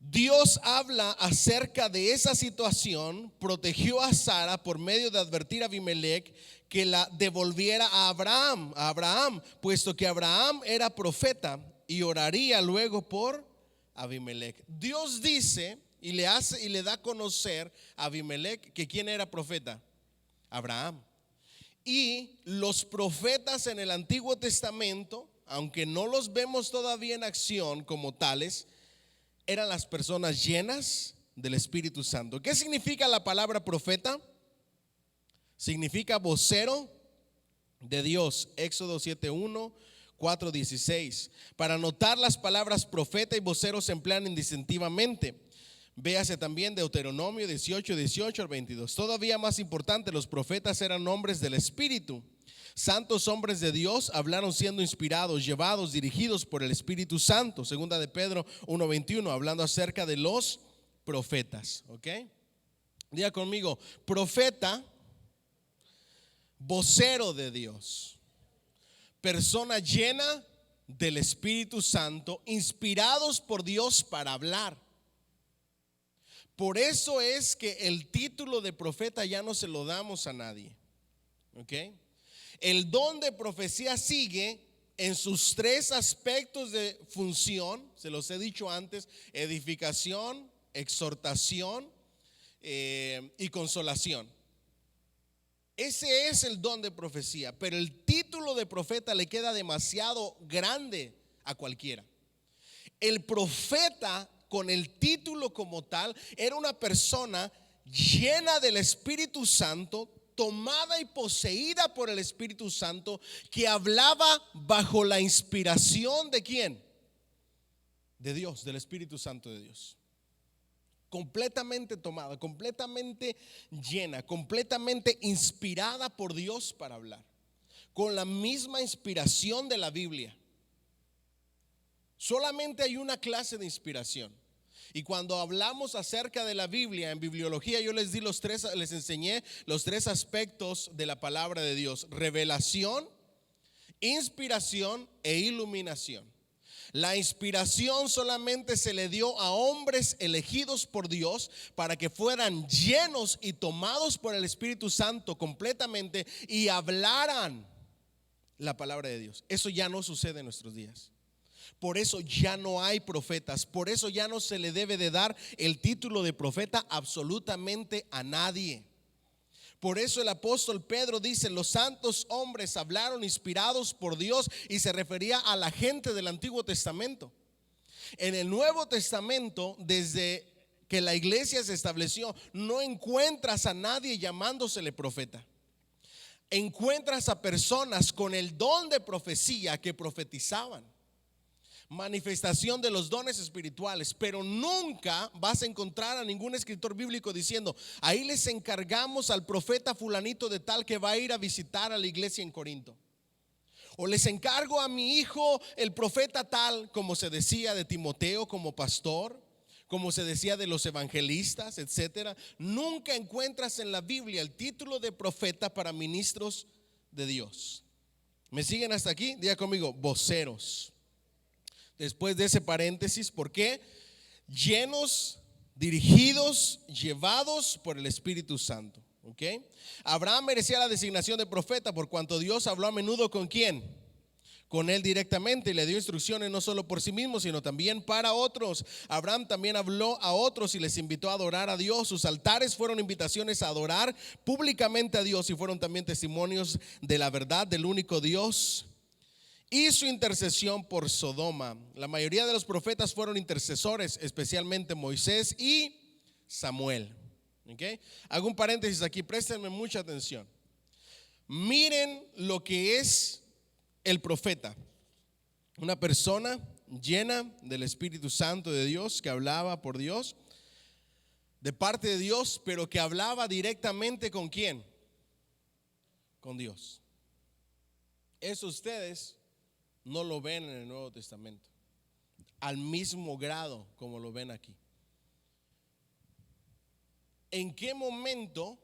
Dios habla acerca de esa situación. Protegió a Sara por medio de advertir a Abimelech que la devolviera a Abraham, puesto que Abraham era profeta y oraría luego por Abimelech. Dios dice y le da a conocer a Abimelech que quién era profeta, Abraham. Y los profetas en el Antiguo Testamento, aunque no los vemos todavía en acción como tales, eran las personas llenas del Espíritu Santo. ¿Qué significa la palabra profeta? Significa vocero de Dios. Éxodo 7:1, 4:16. Para notar las palabras profeta y vocero se emplean indistintivamente. Véase también Deuteronomio 18:18 al 22. Todavía más importante, los profetas eran hombres del Espíritu. Santos hombres de Dios hablaron siendo inspirados, llevados, dirigidos por el Espíritu Santo. Segunda de Pedro 1:21, hablando acerca de los profetas. ¿Ok? Diga conmigo, profeta, vocero de Dios, persona llena del Espíritu Santo, inspirados por Dios para hablar. Por eso es que el título de profeta ya no se lo damos a nadie. ¿Ok? El don de profecía sigue en sus tres aspectos de función. Se los he dicho antes: edificación, exhortación y consolación. Ese es el don de profecía. Pero el título de profeta le queda demasiado grande a cualquiera. El profeta, con el título como tal, era una persona llena del Espíritu Santo, tomada y poseída por el Espíritu Santo, que hablaba bajo la inspiración ¿de quién? De Dios, del Espíritu Santo de Dios. Completamente tomada, completamente llena, completamente inspirada por Dios para hablar, con la misma inspiración de la Biblia. Solamente hay una clase de inspiración. Y cuando hablamos acerca de la Biblia, en bibliología, yo les enseñé los tres aspectos de la palabra de Dios: revelación, inspiración e iluminación. La inspiración solamente se le dio a hombres elegidos por Dios para que fueran llenos y tomados por el Espíritu Santo completamente y hablaran la palabra de Dios. Eso ya no sucede en nuestros días. Por eso ya no hay profetas. Por eso ya no se le debe de dar el título de profeta absolutamente a nadie. Por eso el apóstol Pedro dice: los santos hombres hablaron inspirados por Dios, y se refería a la gente del Antiguo Testamento. En el Nuevo Testamento, desde que la iglesia se estableció, no encuentras a nadie llamándosele profeta. Encuentras a personas con el don de profecía que profetizaban, manifestación de los dones espirituales, pero nunca vas a encontrar a ningún escritor bíblico diciendo: ahí les encargamos al profeta fulanito de tal que va a ir a visitar a la iglesia en Corinto, o les encargo a mi hijo el profeta tal, como se decía de Timoteo como pastor, como se decía de los evangelistas, etcétera. Nunca encuentras en la Biblia el título de profeta para ministros de Dios. ¿Me siguen hasta aquí? Diga conmigo: voceros. Después de ese paréntesis, ¿por qué? Llenos, dirigidos, llevados por el Espíritu Santo. ¿Ok? Abraham merecía la designación de profeta por cuanto Dios habló a menudo ¿con quién? Con él directamente, y le dio instrucciones no solo por sí mismo, sino también para otros. Abraham también habló a otros y les invitó a adorar a Dios. Sus altares fueron invitaciones a adorar públicamente a Dios, y fueron también testimonios de la verdad del único Dios. Y su intercesión por Sodoma. La mayoría de los profetas fueron intercesores, especialmente Moisés y Samuel. ¿Okay? Hago un paréntesis aquí, préstenme mucha atención. Miren lo que es el profeta: una persona llena del Espíritu Santo de Dios, que hablaba por Dios, de parte de Dios, pero que hablaba directamente ¿con quién? Con Dios. Eso ustedes no lo ven en el Nuevo Testamento al mismo grado como lo ven aquí. ¿En qué momento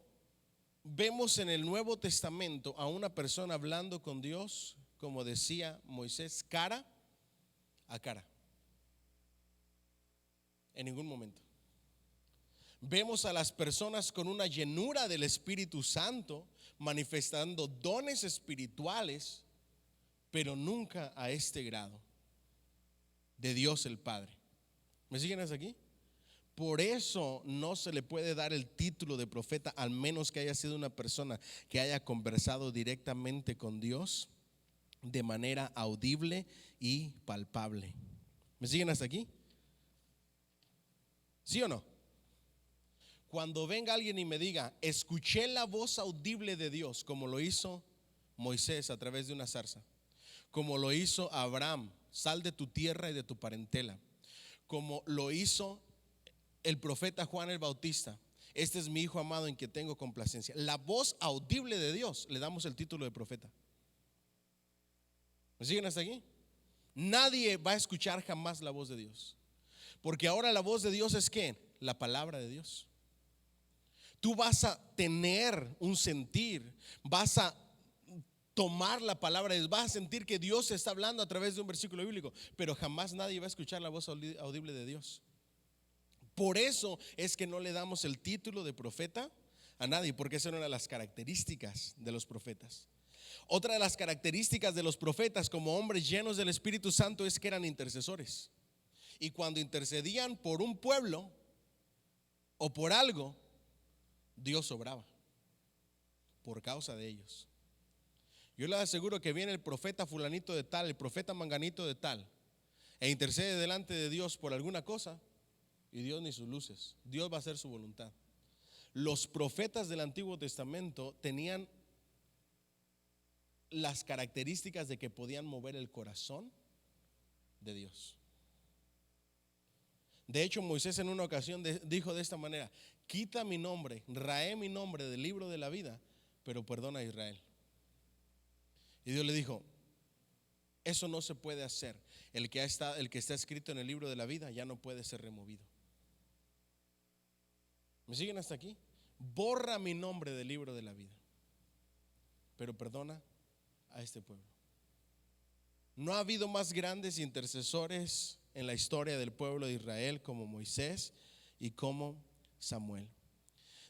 vemos en el Nuevo Testamento a una persona hablando con Dios, como decía Moisés, cara a cara? En ningún momento. Vemos a las personas con una llenura del Espíritu Santo manifestando dones espirituales, pero nunca a este grado de Dios el Padre. ¿Me siguen hasta aquí? Por eso no se le puede dar el título de profeta, al menos que haya sido una persona que haya conversado directamente con Dios de manera audible y palpable. ¿Me siguen hasta aquí? ¿Sí o no? Cuando venga alguien y me diga: escuché la voz audible de Dios, como lo hizo Moisés a través de una zarza, como lo hizo Abraham, sal de tu tierra y de tu parentela, como lo hizo el profeta Juan el Bautista, este es mi hijo amado en quien tengo complacencia. La voz audible de Dios, le damos el título de profeta. ¿Me siguen hasta aquí? Nadie va a escuchar jamás la voz de Dios, porque ahora la voz de Dios es ¿qué? La palabra de Dios. Tú vas a tener un sentir, vas a tomar la palabra de Dios, vas a sentir que Dios está hablando a través de un versículo bíblico, pero jamás nadie va a escuchar la voz audible de Dios. Por eso es que no le damos el título de profeta a nadie, porque esa era una de las características de los profetas. Otra de las características de los profetas como hombres llenos del Espíritu Santo es que eran intercesores. Y cuando intercedían por un pueblo o por algo, Dios obraba por causa de ellos. Yo les aseguro que viene el profeta fulanito de tal, el profeta manganito de tal, e intercede delante de Dios por alguna cosa, y Dios ni sus luces. Dios va a hacer su voluntad. Los profetas del Antiguo Testamento tenían las características de que podían mover el corazón de Dios. De hecho, Moisés en una ocasión dijo de esta manera: quita mi nombre, raé mi nombre del libro de la vida, pero perdona a Israel. Y Dios le dijo: eso no se puede hacer. El que está escrito en el libro de la vida ya no puede ser removido. ¿Me siguen hasta aquí? Borra mi nombre del libro de la vida, pero perdona a este pueblo. No ha habido más grandes intercesores en la historia del pueblo de Israel como Moisés y como Samuel.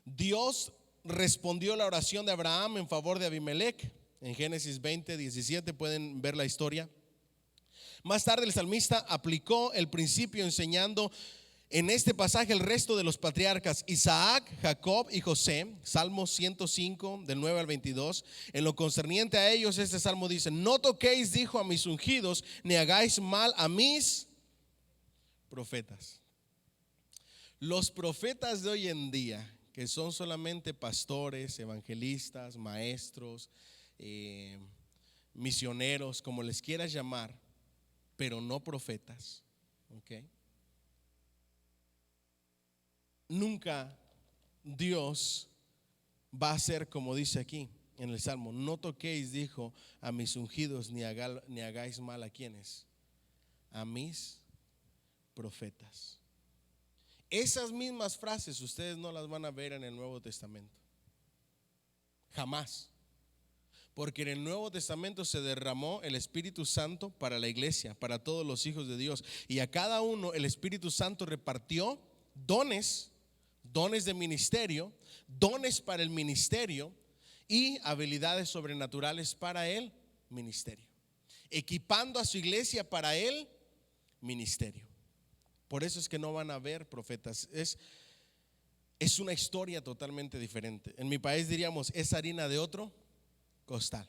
Dios respondió la oración de Abraham en favor de Abimelec. En Génesis 20:17 pueden ver la historia. Más tarde el salmista aplicó el principio enseñando en este pasaje el resto de los patriarcas Isaac, Jacob y José. Salmo 105 del 9 al 22. En lo concerniente a ellos, este salmo dice: no toquéis, dijo, a mis ungidos, ni hagáis mal a mis profetas. Los profetas de hoy en día, que son solamente pastores, evangelistas, maestros, misioneros, como les quieras llamar, pero no profetas, ¿ok? Nunca Dios va a ser como dice aquí en el Salmo: no toquéis, dijo, a mis ungidos, ni hagáis mal a quienes, a mis profetas. Esas mismas frases ustedes no las van a ver en el Nuevo Testamento, jamás. Porque en el Nuevo Testamento se derramó el Espíritu Santo para la iglesia, para todos los hijos de Dios. Y a cada uno el Espíritu Santo repartió dones de ministerio, dones para el ministerio y habilidades sobrenaturales para el ministerio, equipando a su iglesia para el ministerio. Por eso es que no van a ver profetas. Es una historia totalmente diferente. En mi país diríamos: es harina de otro costal,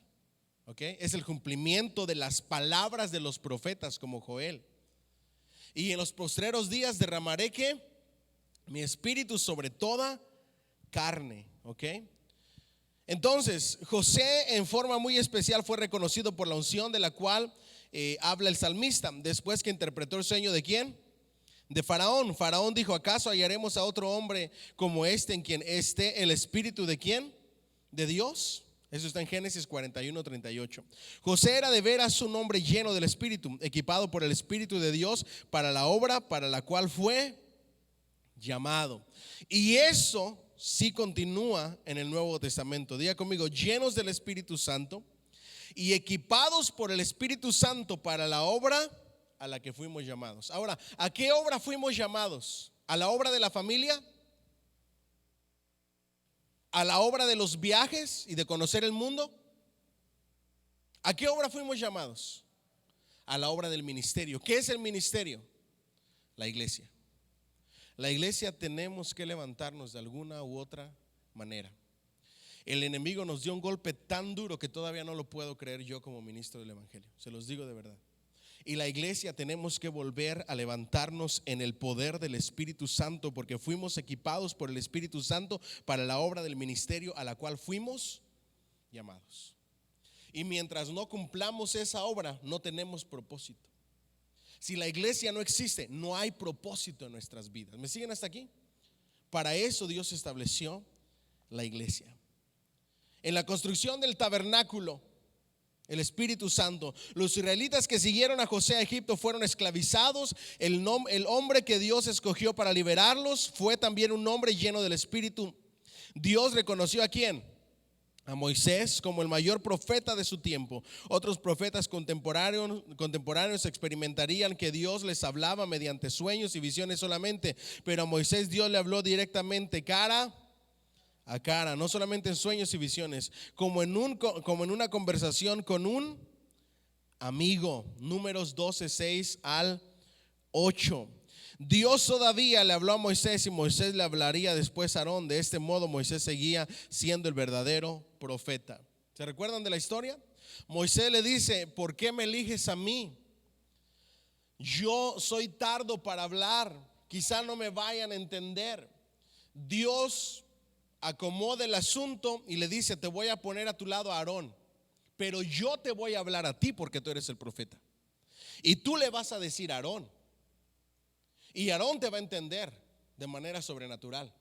¿ok? Es el cumplimiento de las palabras de los profetas como Joel. Y en los postreros días derramaré ¿qué? Mi espíritu sobre toda carne, ¿ok? Entonces José en forma muy especial fue reconocido por la unción de la cual habla el salmista, después que interpretó el sueño ¿de quién? De Faraón. Faraón dijo: ¿acaso hallaremos a otro hombre como este en quien esté el espíritu de quién? De Dios. Eso está en Génesis 41:38. José era de veras un hombre lleno del espíritu, equipado por el espíritu de Dios para la obra para la cual fue llamado. Y eso sí continúa en el Nuevo Testamento. Diga conmigo: llenos del Espíritu Santo y equipados por el Espíritu Santo para la obra a la que fuimos llamados. Ahora, ¿a qué obra fuimos llamados? ¿A la obra de la familia? ¿A la obra de los viajes y de conocer el mundo? ¿A qué obra fuimos llamados? A la obra del ministerio. ¿Qué es el ministerio? La iglesia. La iglesia tenemos que levantarnos de alguna u otra manera. El enemigo nos dio un golpe tan duro que todavía no lo puedo creer yo como ministro del evangelio. Se los digo de verdad. Y la iglesia tenemos que volver a levantarnos en el poder del Espíritu Santo, porque fuimos equipados por el Espíritu Santo para la obra del ministerio a la cual fuimos llamados. Y mientras no cumplamos esa obra, no tenemos propósito. Si la iglesia no existe, no hay propósito en nuestras vidas. ¿Me siguen hasta aquí? Para eso Dios estableció la iglesia. En la construcción del tabernáculo, el Espíritu Santo, los israelitas que siguieron a José a Egipto fueron esclavizados. El hombre que Dios escogió para liberarlos fue también un hombre lleno del Espíritu. Dios reconoció ¿a quién? A Moisés como el mayor profeta de su tiempo. Otros profetas contemporáneos experimentarían que Dios les hablaba mediante sueños y visiones solamente, pero a Moisés Dios le habló directamente, cara a cara, no solamente en sueños y visiones, como en una conversación con un amigo. Números 12:6 al 8. Dios todavía le habló a Moisés y Moisés le hablaría después a Aarón. De este modo Moisés seguía siendo el verdadero profeta. ¿Se recuerdan de la historia? Moisés le dice: ¿por qué me eliges a mí? Yo soy tardo para hablar, quizá no me vayan a entender. Dios acomoda el asunto y le dice: te voy a poner a tu lado a Aarón, pero yo te voy a hablar a ti porque tú eres el profeta. Y tú le vas a decir a Aarón, y Aarón te va a entender de manera sobrenatural.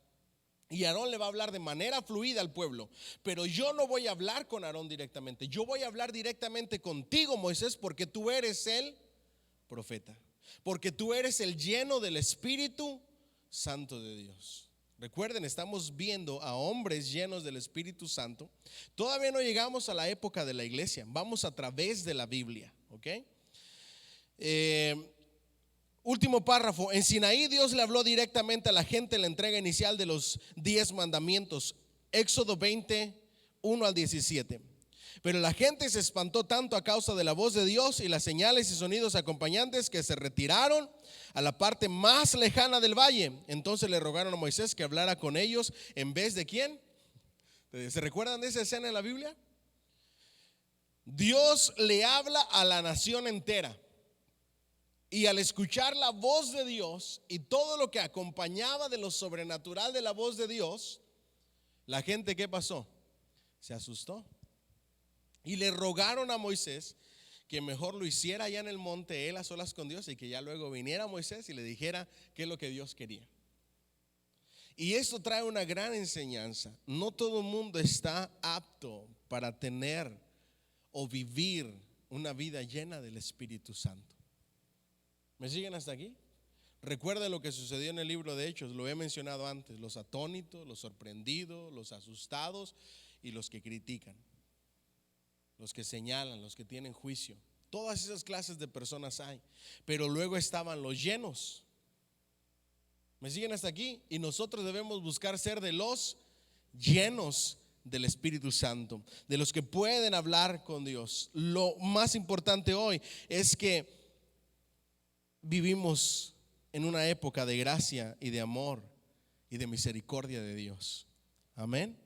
Y Aarón le va a hablar de manera fluida al pueblo. Pero yo no voy a hablar con Aarón directamente. Yo voy a hablar directamente contigo, Moisés, porque tú eres el profeta. Porque tú eres el lleno del Espíritu Santo de Dios. Recuerden, estamos viendo a hombres llenos del Espíritu Santo. Todavía no llegamos a la época de la iglesia. Vamos a través de la Biblia, ¿ok? Último párrafo. En Sinaí Dios le habló directamente a la gente en la entrega inicial de los 10 mandamientos. Éxodo 20, 1 al 17. Pero la gente se espantó tanto a causa de la voz de Dios y las señales y sonidos acompañantes que se retiraron a la parte más lejana del valle. Entonces le rogaron a Moisés que hablara con ellos en vez de ¿quién? ¿Se recuerdan de esa escena en la Biblia? Dios le habla a la nación entera. Y al escuchar la voz de Dios y todo lo que acompañaba de lo sobrenatural de la voz de Dios, la gente, ¿qué pasó? Se asustó. Y le rogaron a Moisés que mejor lo hiciera allá en el monte, él a solas con Dios, y que ya luego viniera Moisés y le dijera qué es lo que Dios quería. Y esto trae una gran enseñanza. No todo el mundo está apto para tener o vivir una vida llena del Espíritu Santo. ¿Me siguen hasta aquí? Recuerden lo que sucedió en el libro de Hechos, lo he mencionado antes: los atónitos, los sorprendidos, los asustados y los que critican, los que señalan, los que tienen juicio. Todas esas clases de personas hay. Pero luego estaban los llenos. ¿Me siguen hasta aquí? Y nosotros debemos buscar ser de los llenos del Espíritu Santo, de los que pueden hablar con Dios. Lo más importante hoy es que vivimos en una época de gracia y de amor y de misericordia de Dios. Amén.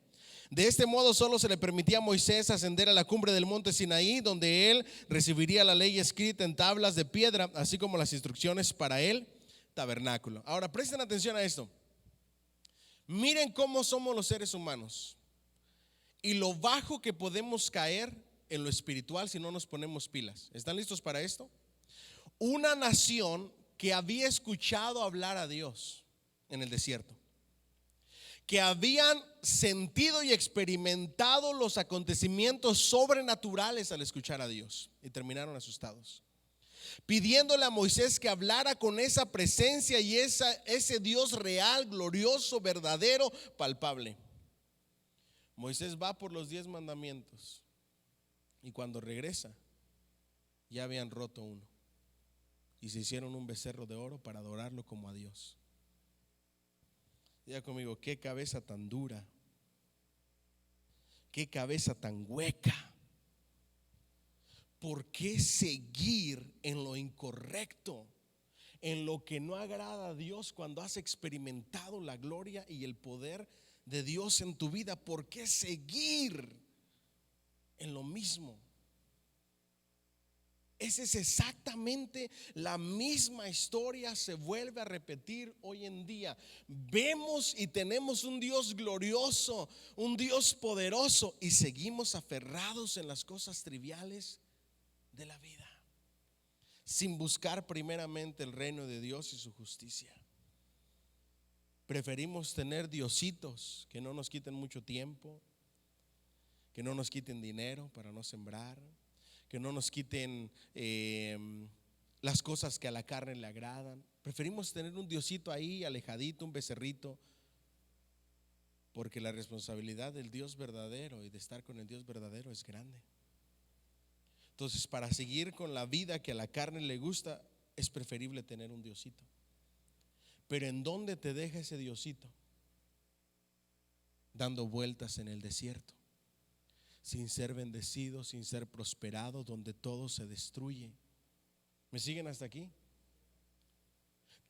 De este modo solo se le permitía a Moisés ascender a la cumbre del monte Sinaí, donde él recibiría la ley escrita en tablas de piedra, así como las instrucciones para el tabernáculo. Ahora presten atención a esto. Miren cómo somos los seres humanos y lo bajo que podemos caer en lo espiritual si no nos ponemos pilas. ¿Están listos para esto? Una nación que había escuchado hablar a Dios en el desierto, que habían sentido y experimentado los acontecimientos sobrenaturales al escuchar a Dios, y terminaron asustados, pidiéndole a Moisés que hablara con esa presencia y ese Dios real, glorioso, verdadero, palpable. Moisés va por los 10 mandamientos y cuando regresa ya habían roto uno y se hicieron un becerro de oro para adorarlo como a Dios. Diga conmigo: qué cabeza tan dura, qué cabeza tan hueca. ¿Por qué seguir en lo incorrecto, en lo que no agrada a Dios cuando has experimentado la gloria y el poder de Dios en tu vida? ¿Por qué seguir en lo mismo? Esa es exactamente la misma historia, se vuelve a repetir hoy en día. Vemos y tenemos un Dios glorioso, un Dios poderoso, y seguimos aferrados en las cosas triviales de la vida, sin buscar primeramente el reino de Dios y su justicia. Preferimos tener diositos que no nos quiten mucho tiempo, que no nos quiten dinero para no sembrar, que no nos quiten las cosas que a la carne le agradan. Preferimos tener un diosito ahí alejadito, un becerrito, porque la responsabilidad del Dios verdadero y de estar con el Dios verdadero es grande. Entonces, para seguir con la vida que a la carne le gusta, es preferible tener un diosito. Pero ¿en dónde te deja ese diosito? Dando vueltas en el desierto, sin ser bendecido, sin ser prosperado, donde todo se destruye. ¿Me siguen hasta aquí?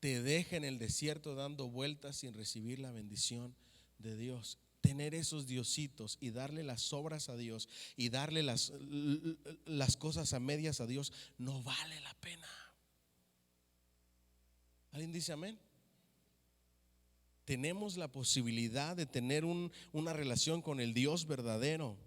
Te deja en el desierto dando vueltas sin recibir la bendición de Dios. Tener esos diositos y darle las obras a Dios y darle las cosas a medias a Dios no vale la pena. ¿Alguien dice amén? Tenemos la posibilidad de tener una relación con el Dios verdadero.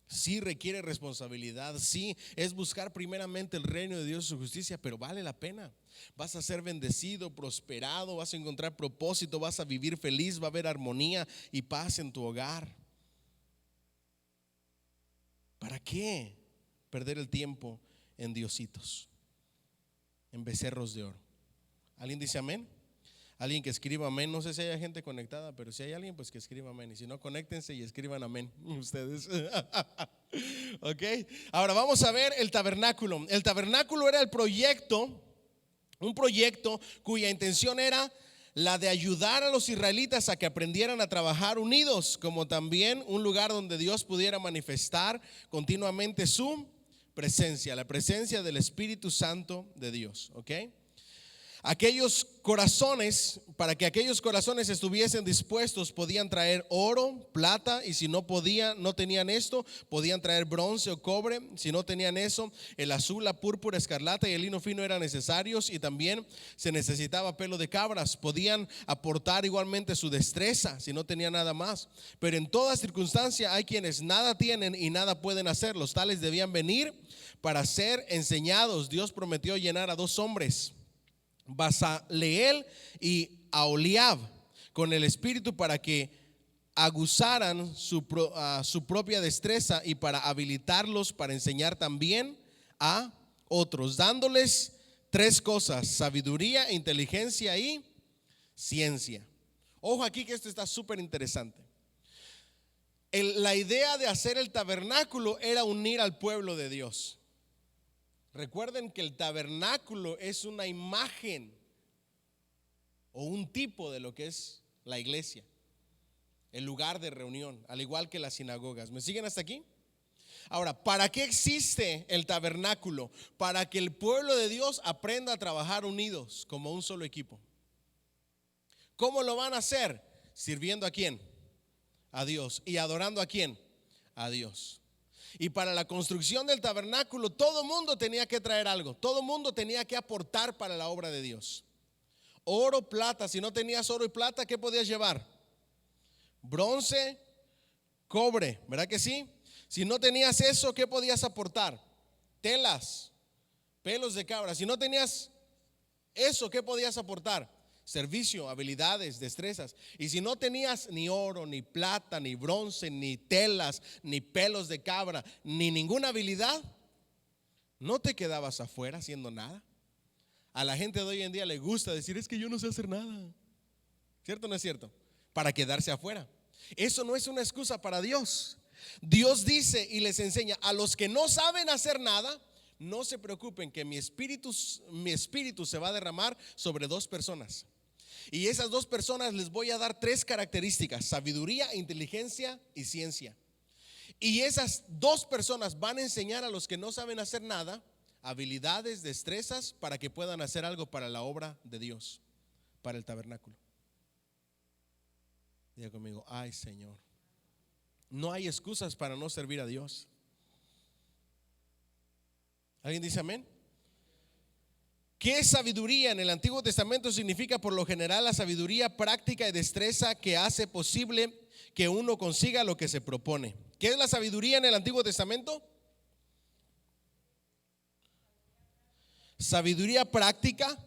Sí requiere responsabilidad, sí es buscar primeramente el reino de Dios y su justicia, pero vale la pena. Vas a ser bendecido, prosperado, vas a encontrar propósito, vas a vivir feliz, va a haber armonía y paz en tu hogar. ¿Para qué perder el tiempo en diositos, en becerros de oro? ¿Alguien dice amén? Alguien que escriba amén. No sé si hay gente conectada, pero si hay alguien, pues que escriba amén. Y si no, conéctense y escriban amén ustedes. Ok, ahora vamos a ver el tabernáculo. El tabernáculo era un proyecto cuya intención era la de ayudar a los israelitas a que aprendieran a trabajar unidos, como también un lugar donde Dios pudiera manifestar continuamente su presencia, la presencia del Espíritu Santo de Dios. Ok. Aquellos corazones, para que aquellos corazones estuviesen dispuestos, podían traer oro, plata, y si no tenían esto, podían traer bronce o cobre. Si no tenían eso, el azul, la púrpura, escarlata y el lino fino eran necesarios, y también se necesitaba pelo de cabras. Podían aportar igualmente su destreza si no tenían nada más. Pero en toda circunstancia hay quienes nada tienen y nada pueden hacer. Los tales debían venir para ser enseñados. Dios prometió llenar a 2 hombres, Basaleel y Aholiab, con el Espíritu para que aguzaran su propia destreza y para habilitarlos para enseñar también a otros, dándoles 3 cosas: sabiduría, inteligencia y ciencia. Ojo aquí que esto está súper interesante. La idea de hacer el tabernáculo era unir al pueblo de Dios. Recuerden que el tabernáculo es una imagen o un tipo de lo que es la iglesia, el lugar de reunión, al igual que las sinagogas. ¿Me siguen hasta aquí? Ahora, ¿para qué existe el tabernáculo? Para que el pueblo de Dios aprenda a trabajar unidos como un solo equipo. ¿Cómo lo van a hacer? Sirviendo ¿a quién? A Dios. ¿Y adorando a quién? A Dios. Y para la construcción del tabernáculo todo mundo tenía que traer algo, todo mundo tenía que aportar para la obra de Dios. Oro, plata. Si no tenías oro y plata, ¿qué podías llevar? Bronce, cobre, ¿verdad que sí? Si no tenías eso, ¿qué podías aportar? Telas, pelos de cabra. Si no tenías eso, ¿qué podías aportar? Servicio, habilidades, destrezas. Y si no tenías ni oro, ni plata, ni bronce, ni telas, ni pelos de cabra, ni ninguna habilidad, no te quedabas afuera haciendo nada. A la gente de hoy en día le gusta decir: es que yo no sé hacer nada. ¿Cierto o no es cierto? Para quedarse afuera. Eso no es una excusa para Dios. Dios dice y les enseña: a los que no saben hacer nada, no se preocupen, que mi espíritu se va a derramar sobre 2 personas. Y esas 2 personas les voy a dar 3 características: sabiduría, inteligencia y ciencia. Y esas 2 personas van a enseñar a los que no saben hacer nada habilidades, destrezas, para que puedan hacer algo para la obra de Dios, para el tabernáculo. Diga conmigo: ay, Señor. No hay excusas para no servir a Dios. ¿Alguien dice amén? ¿Qué es sabiduría? En el Antiguo Testamento significa por lo general la sabiduría práctica y destreza que hace posible que uno consiga lo que se propone. ¿Qué es la sabiduría en el Antiguo Testamento? Sabiduría práctica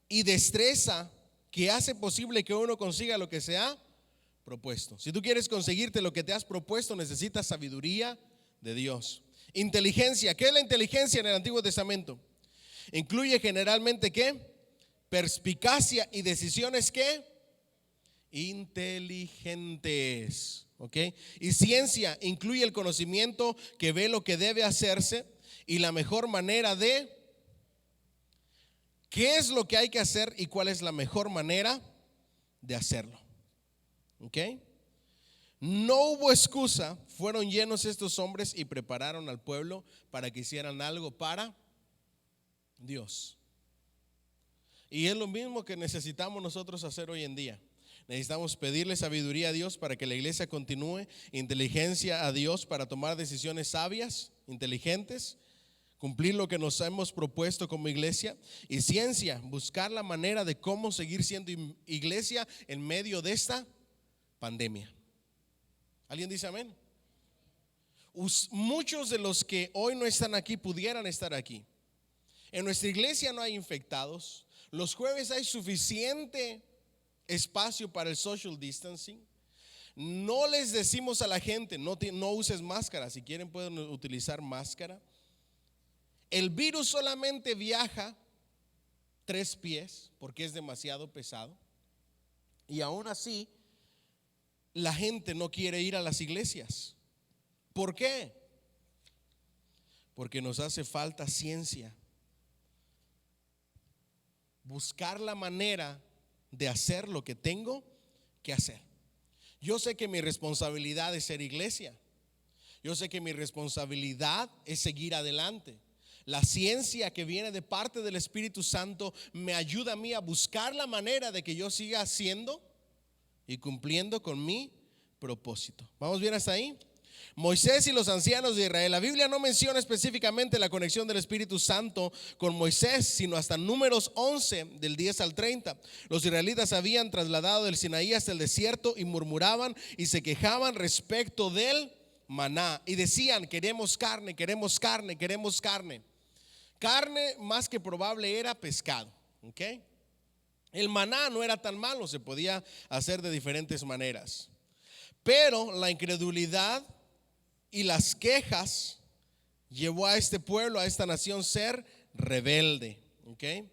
y destreza que hace posible que uno consiga lo que se ha propuesto. Si tú quieres conseguirte lo que te has propuesto, necesitas sabiduría de Dios. Inteligencia. ¿Qué es la inteligencia en el Antiguo Testamento? Incluye generalmente ¿qué? Perspicacia y decisiones ¿qué? Inteligentes. ¿Ok? Y ciencia incluye el conocimiento que ve lo que debe hacerse y la mejor manera de qué es lo que hay que hacer y cuál es la mejor manera de hacerlo. ¿Ok? No hubo excusa. Fueron llenos estos hombres y prepararon al pueblo para que hicieran algo para Dios. Y es lo mismo que necesitamos nosotros hacer hoy en día. Necesitamos pedirle sabiduría a Dios para que la iglesia continúe, inteligencia a Dios para tomar decisiones sabias, inteligentes, cumplir lo que nos hemos propuesto como iglesia, y ciencia, buscar la manera de cómo seguir siendo iglesia en medio de esta pandemia. ¿Alguien dice amén? Muchos de los que hoy no están aquí pudieran estar aquí. En nuestra iglesia no hay infectados. Los jueves hay suficiente espacio para el social distancing. No les decimos a la gente no uses máscara. Si quieren pueden utilizar máscara. El virus solamente viaja 3 pies porque es demasiado pesado. Y aún así la gente no quiere ir a las iglesias. ¿Por qué? porque nos hace falta ciencia. Buscar la manera de hacer lo que tengo que hacer. Yo sé que mi responsabilidad es ser iglesia. Yo sé que mi responsabilidad es seguir adelante. La ciencia que viene de parte del Espíritu Santo me ayuda a mí a buscar la manera de que yo siga haciendo y cumpliendo con mi propósito. ¿Vamos bien hasta ahí? Moisés y los ancianos de Israel. La Biblia no menciona específicamente la conexión del Espíritu Santo con Moisés, sino hasta Números 11, del 10 al 30. Los israelitas habían trasladado del Sinaí hasta el desierto y murmuraban y se quejaban respecto del maná. Y decían: queremos carne, queremos carne, queremos carne. Carne más que probable era pescado. ¿Okay? El maná no era tan malo, se podía hacer de diferentes maneras. Pero la incredulidad y las quejas llevó a este pueblo, a esta nación, ser rebelde. ¿Okay?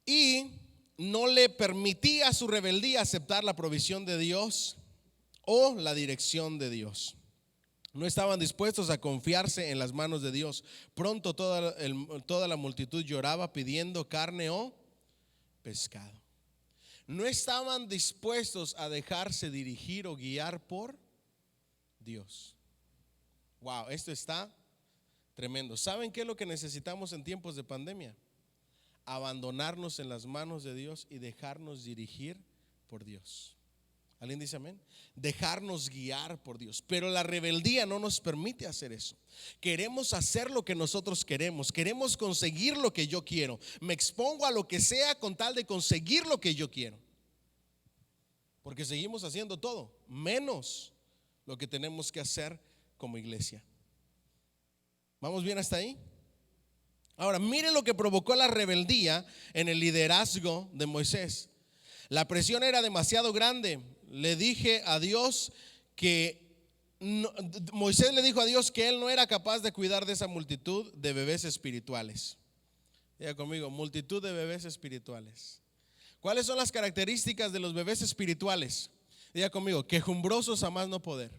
Y no le permitía a su rebeldía aceptar la provisión de Dios o la dirección de Dios. No estaban dispuestos a confiarse en las manos de Dios. Pronto toda la multitud lloraba pidiendo carne o pescado. No estaban dispuestos a dejarse dirigir o guiar por Dios. Wow, esto está tremendo. ¿Saben qué es lo que necesitamos en tiempos de pandemia? Abandonarnos en las manos de Dios y dejarnos dirigir por Dios. ¿Alguien dice amén? Dejarnos guiar por Dios. Pero la rebeldía no nos permite hacer eso. Queremos hacer lo que nosotros queremos. Queremos conseguir lo que yo quiero. Me expongo a lo que sea con tal de conseguir lo que yo quiero. Porque seguimos haciendo todo, menos lo que tenemos que hacer como iglesia. ¿Vamos bien hasta ahí? Ahora, mire lo que provocó la rebeldía en el liderazgo de Moisés. La presión era demasiado grande. Le dije a Dios que Moisés le dijo a Dios que él no era capaz de cuidar de esa multitud de bebés espirituales. Diga conmigo, multitud de bebés espirituales. ¿Cuáles son las características de los bebés espirituales? Diga conmigo, quejumbrosos a más no poder.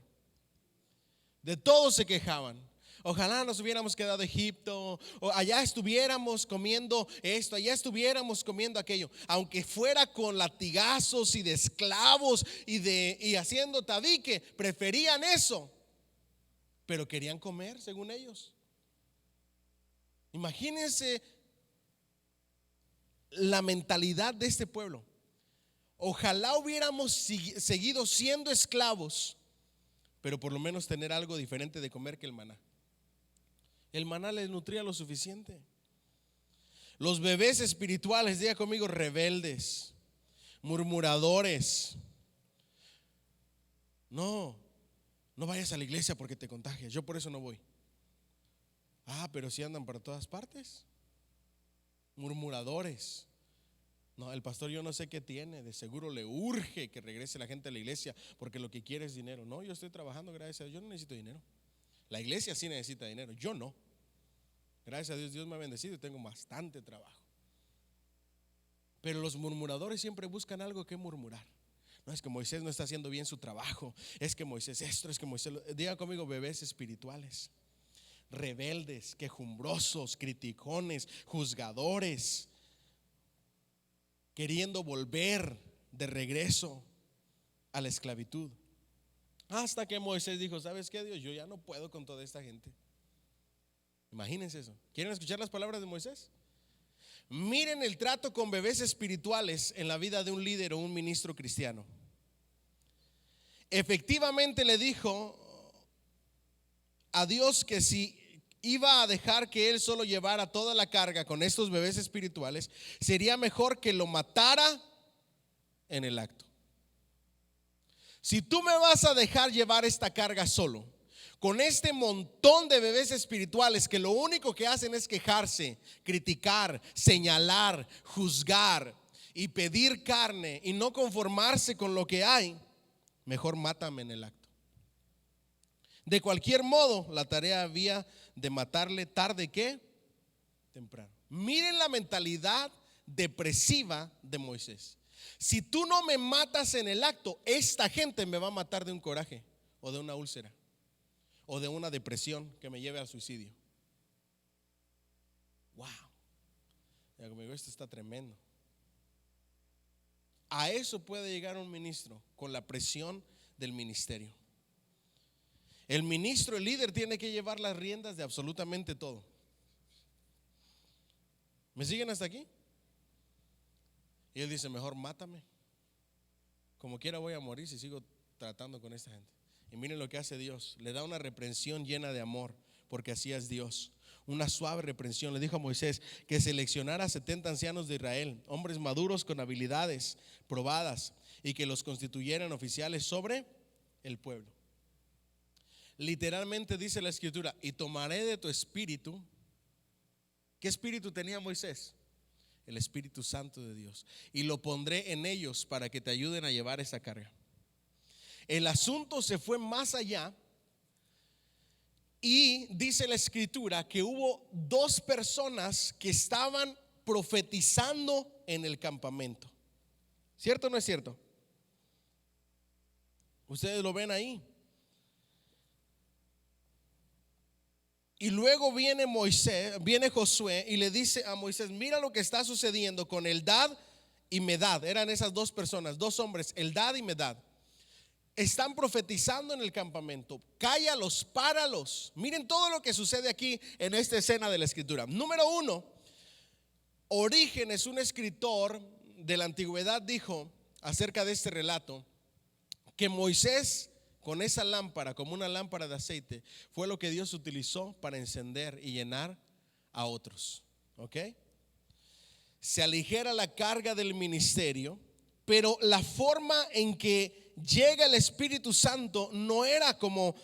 De todo se quejaban. Ojalá nos hubiéramos quedado en Egipto, o allá estuviéramos comiendo esto, allá estuviéramos comiendo aquello. Aunque fuera con latigazos y de esclavos y haciendo tabique, preferían eso. Pero querían comer según ellos. Imagínense la mentalidad de este pueblo. Ojalá hubiéramos seguido siendo esclavos, pero por lo menos tener algo diferente de comer que el maná. El maná les nutría lo suficiente. Los bebés espirituales, diga conmigo, rebeldes, murmuradores. No vayas a la iglesia porque te contagias. Yo por eso no voy. Pero si andan para todas partes. Murmuradores. No, el pastor yo no sé qué tiene. De seguro le urge que regrese la gente a la iglesia porque lo que quiere es dinero. No, yo estoy trabajando, gracias a Dios. Yo no necesito dinero. La iglesia sí necesita dinero, yo no. Gracias a Dios, Dios me ha bendecido y tengo bastante trabajo. Pero los murmuradores siempre buscan algo que murmurar. No, es que Moisés no está haciendo bien su trabajo. Es que Moisés esto, es que Moisés diga conmigo, bebés espirituales. Rebeldes, quejumbrosos, criticones, juzgadores, queriendo volver de regreso a la esclavitud. Hasta que Moisés dijo, ¿sabes qué, Dios? Yo ya no puedo con toda esta gente. Imagínense eso. ¿Quieren escuchar las palabras de Moisés? Miren el trato con bebés espirituales en la vida de un líder o un ministro cristiano. Efectivamente le dijo a Dios que si iba a dejar que él solo llevara toda la carga con estos bebés espirituales, sería mejor que lo matara en el acto. Si tú me vas a dejar llevar esta carga solo, con este montón de bebés espirituales que lo único que hacen es quejarse, criticar, señalar, juzgar y pedir carne y no conformarse con lo que hay, mejor mátame en el acto. De cualquier modo, la tarea había de matarle tarde que temprano. Miren la mentalidad depresiva de Moisés. Si tú no me matas en el acto, esta gente me va a matar de un coraje o de una úlcera o de una depresión que me lleve al suicidio. Wow. Ya conmigo, esto está tremendo. A eso puede llegar un ministro con la presión del ministerio. El ministro, el líder, tiene que llevar las riendas de absolutamente todo. ¿Me siguen hasta aquí? Y él dice, mejor mátame. Como quiera voy a morir si sigo tratando con esta gente. Y miren lo que hace Dios. Le da una reprensión llena de amor, porque así es Dios. Una suave reprensión. Le dijo a Moisés que seleccionara a 70 ancianos de Israel, hombres maduros con habilidades probadas, y que los constituyeran oficiales sobre el pueblo. Literalmente dice la escritura, y tomaré de tu espíritu. ¿Qué espíritu tenía Moisés? El Espíritu Santo de Dios, y lo pondré en ellos para que te ayuden a llevar esa carga. El asunto se fue más allá, y dice la escritura que hubo 2 personas que estaban profetizando en el campamento. ¿Cierto o no es cierto? Ustedes lo ven ahí. Y luego viene Josué y le dice a Moisés, mira lo que está sucediendo con Eldad y Medad. Eran esas 2 personas, 2 hombres, Eldad y Medad. Están profetizando en el campamento. Cállalos, páralos. Miren todo lo que sucede aquí en esta escena de la escritura. Número 1, Orígenes, un escritor de la antigüedad, dijo acerca de este relato que Moisés, con esa lámpara, como una lámpara de aceite, fue lo que Dios utilizó para encender y llenar a otros. ¿Ok? Se aligera la carga del ministerio, pero la forma en que llega el Espíritu Santo no era como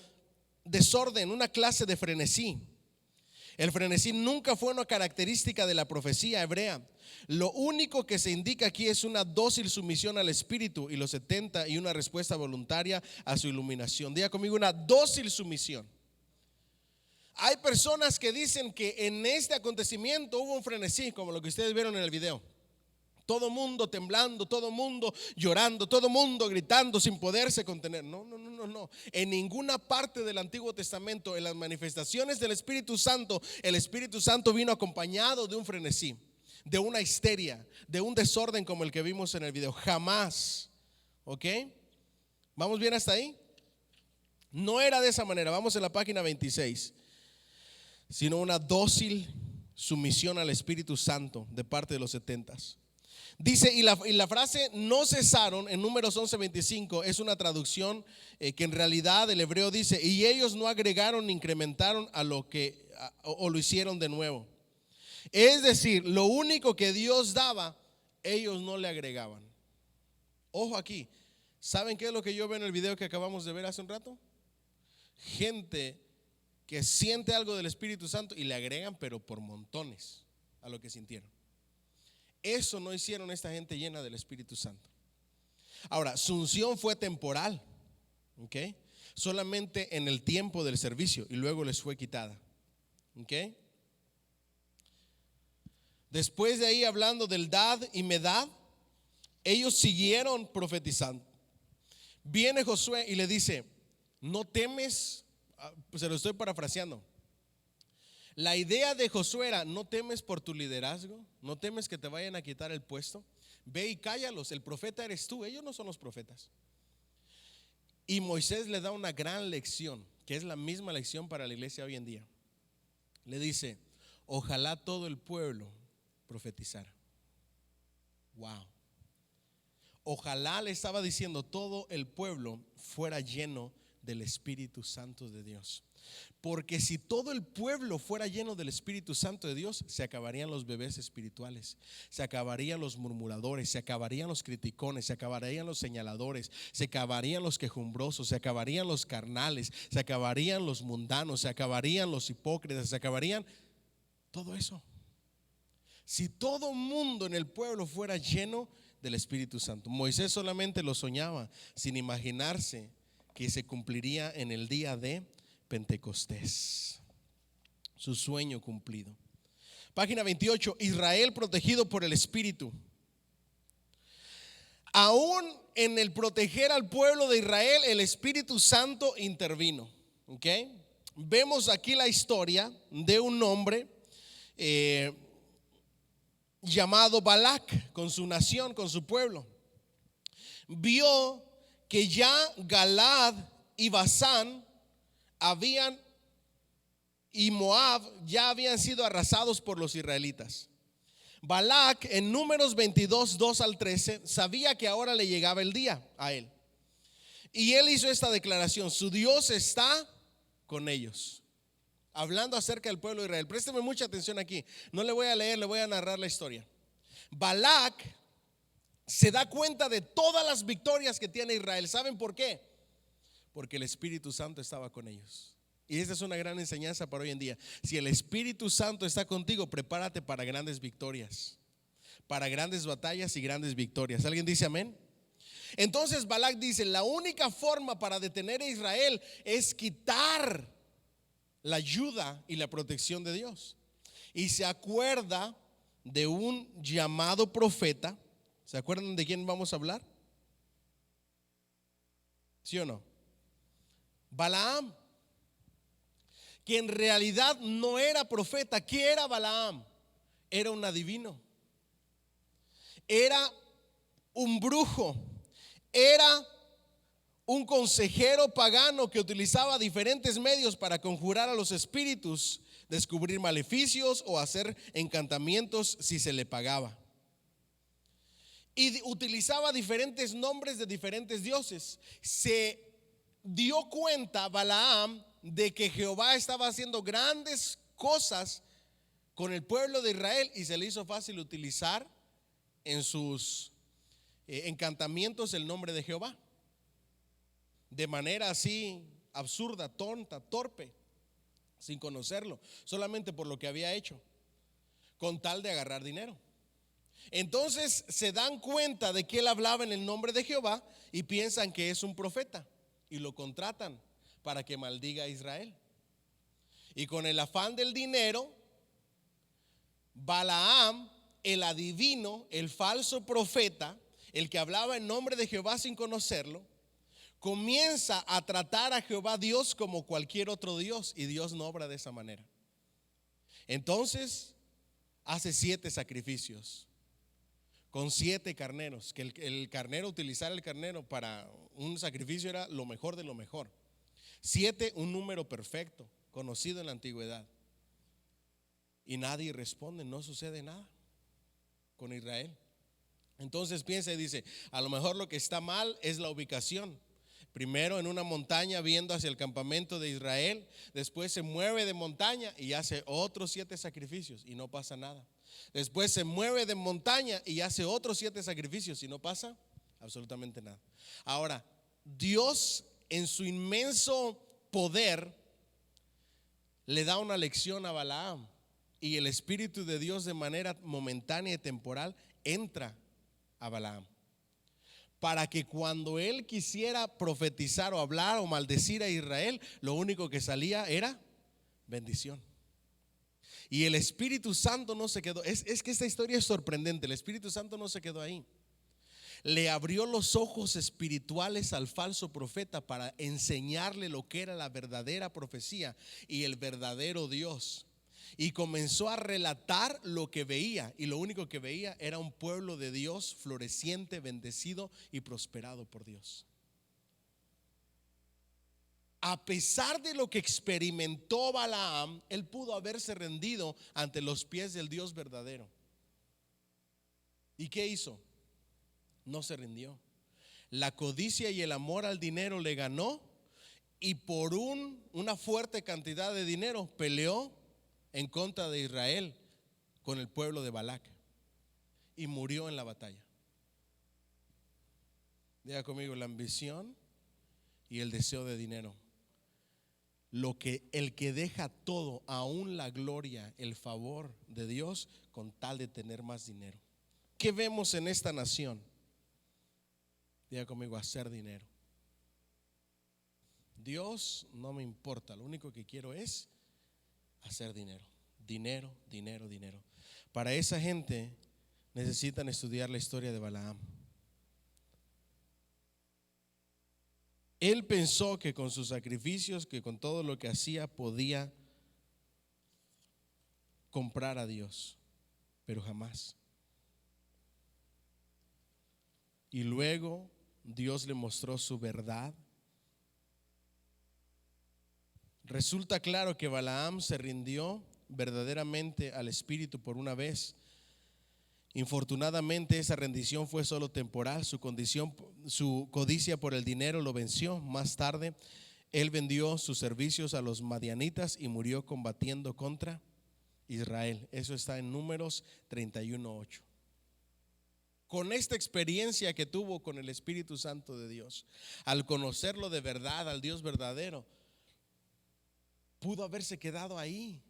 desorden, una clase de frenesí. El frenesí nunca fue una característica de la profecía hebrea. Lo único que se indica aquí es una dócil sumisión al Espíritu y los 70 y una respuesta voluntaria a su iluminación. Diga conmigo, una dócil sumisión. Hay personas que dicen que en este acontecimiento hubo un frenesí, como lo que ustedes vieron en el video. Todo mundo temblando, todo mundo llorando, todo mundo gritando sin poderse contener. No. En ninguna parte del Antiguo Testamento, en las manifestaciones del Espíritu Santo, el Espíritu Santo vino acompañado de un frenesí, de una histeria, de un desorden como el que vimos en el video. Jamás. ¿Ok? ¿Vamos bien hasta ahí? No era de esa manera. Vamos en la página 26. Sino una dócil sumisión al Espíritu Santo de parte de los 70s. Dice, y la frase no cesaron en Números 11:25 es una traducción que en realidad el hebreo dice, y ellos no agregaron ni incrementaron a lo que o lo hicieron de nuevo. Es decir, lo único que Dios daba, ellos no le agregaban. Ojo aquí, ¿saben qué es lo que yo veo en el video que acabamos de ver hace un rato? Gente que siente algo del Espíritu Santo y le agregan, pero por montones a lo que sintieron. Eso no hicieron esta gente llena del Espíritu Santo. Ahora, su unción fue temporal, ¿ok? Solamente en el tiempo del servicio, y luego les fue quitada, ¿ok? Después de ahí, hablando del Dad y Medad, ellos siguieron profetizando. Viene Josué y le dice, no temes, se lo estoy parafraseando. La idea de Josué era, no temes por tu liderazgo, no temes que te vayan a quitar el puesto, ve y cállalos, el profeta eres tú, ellos no son los profetas. Y Moisés le da una gran lección, que es la misma lección para la iglesia hoy en día. Le dice, ojalá todo el pueblo profetizara. Wow. Ojalá, le estaba diciendo, todo el pueblo fuera lleno del Espíritu Santo de Dios. Porque si todo el pueblo fuera lleno del Espíritu Santo de Dios, se acabarían los bebés espirituales, se acabarían los murmuradores, se acabarían los criticones, se acabarían los señaladores, se acabarían los quejumbrosos, se acabarían los carnales, se acabarían los mundanos, se acabarían los hipócritas, se acabarían todo eso. Si todo mundo en el pueblo fuera lleno del Espíritu Santo. Moisés solamente lo soñaba, sin imaginarse que se cumpliría en el día de Pentecostés. Su sueño cumplido. Página 28. Israel protegido por el Espíritu. Aún en el proteger al pueblo de Israel, el Espíritu Santo intervino. ¿Ok? Vemos aquí la historia de un hombre llamado Balac, con su nación, con su pueblo, vio que ya Galaad y Basán y Moab ya habían sido arrasados por los israelitas. Balac, en Números 22, 2 al 13, sabía que ahora le llegaba el día a él. Y él hizo esta declaración: su Dios está con ellos. Hablando acerca del pueblo de Israel. Présteme mucha atención aquí. No le voy a leer, le voy a narrar la historia. Balac se da cuenta de todas las victorias que tiene Israel. ¿Saben por qué? Porque el Espíritu Santo estaba con ellos. Y esta es una gran enseñanza para hoy en día. Si el Espíritu Santo está contigo, prepárate para grandes victorias, para grandes batallas y grandes victorias. ¿Alguien dice amén? Entonces Balac dice: la única forma para detener a Israel es quitar la ayuda y la protección de Dios. Y se acuerda de un llamado profeta. ¿Se acuerdan de quién vamos a hablar? ¿Sí o no? Balaam, que en realidad no era profeta. ¿Qué era Balaam? Era un adivino, era un brujo, era un consejero pagano que utilizaba diferentes medios para conjurar a los espíritus, descubrir maleficios o hacer encantamientos si se le pagaba. Y utilizaba diferentes nombres de diferentes dioses. Se dio cuenta Balaam de que Jehová estaba haciendo grandes cosas con el pueblo de Israel, y se le hizo fácil utilizar en sus encantamientos el nombre de Jehová, de manera así absurda, tonta, torpe, sin conocerlo, solamente por lo que había hecho, con tal de agarrar dinero. Entonces se dan cuenta de que él hablaba en el nombre de Jehová y piensan que es un profeta, y lo contratan para que maldiga a Israel. Y con el afán del dinero, Balaam, el adivino, el falso profeta, el que hablaba en nombre de Jehová sin conocerlo, comienza a tratar a Jehová Dios como cualquier otro Dios, y Dios no obra de esa manera. Entonces hace 7 sacrificios con 7 carneros, que el carnero, utilizar el carnero para un sacrificio era lo mejor de lo mejor. 7, un número perfecto, conocido en la antigüedad. Y nadie responde, no sucede nada con Israel. Entonces piensa y dice: a lo mejor lo que está mal es la ubicación. Primero en una montaña viendo hacia el campamento de Israel, después se mueve de montaña y hace otros 7 sacrificios y no pasa nada. Después se mueve de montaña y hace otros 7 sacrificios y no pasa absolutamente nada. Ahora, Dios en su inmenso poder le da una lección a Balaam, y el Espíritu de Dios de manera momentánea y temporal entra a Balaam, para que cuando él quisiera profetizar o hablar o maldecir a Israel, lo único que salía era bendición. Y el Espíritu Santo no se quedó. Es que esta historia es sorprendente. El Espíritu Santo no se quedó ahí. Le abrió los ojos espirituales al falso profeta para enseñarle lo que era la verdadera profecía y el verdadero Dios. Y comenzó a relatar lo que veía, y lo único que veía era un pueblo de Dios floreciente, bendecido y prosperado por Dios. A pesar de lo que experimentó Balaam, él pudo haberse rendido ante los pies del Dios verdadero. ¿Y qué hizo? No se rindió. La codicia y el amor al dinero le ganó, y por una fuerte cantidad de dinero peleó en contra de Israel con el pueblo de Balac, y murió en la batalla. Diga conmigo: la ambición y el deseo de dinero. El que deja todo, aún la gloria, el favor de Dios, con tal de tener más dinero. ¿Qué vemos en esta nación? Diga conmigo: hacer dinero. Dios no me importa, lo único que quiero es hacer dinero. Dinero, dinero, dinero. Para esa gente necesitan estudiar la historia de Balaam. Él pensó que con sus sacrificios, que con todo lo que hacía, podía comprar a Dios, pero jamás. y luego Dios le mostró su verdad. Resulta claro que Balaam se rindió verdaderamente al espíritu por una vez. Infortunadamente esa rendición fue solo temporal. Su codicia por el dinero lo venció. Más tarde él vendió sus servicios a los madianitas y murió combatiendo contra Israel. Eso está en Números 31:8. Con esta experiencia que tuvo con el Espíritu Santo de Dios, al conocerlo de verdad, al Dios verdadero, pudo haberse quedado ahí.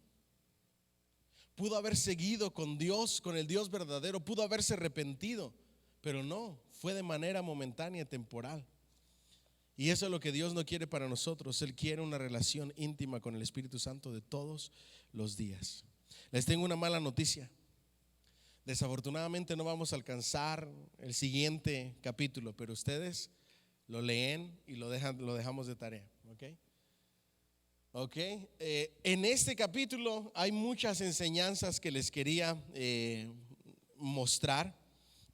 Pudo haber seguido con Dios, con el Dios verdadero, pudo haberse arrepentido, pero no, fue de manera momentánea, temporal. Y eso es lo que Dios no quiere para nosotros. Él quiere una relación íntima con el Espíritu Santo de todos los días. Les tengo una mala noticia. Desafortunadamente no vamos a alcanzar el siguiente capítulo, pero ustedes lo leen y lo dejamos de tarea, ¿ok? En este capítulo hay muchas enseñanzas que les quería mostrar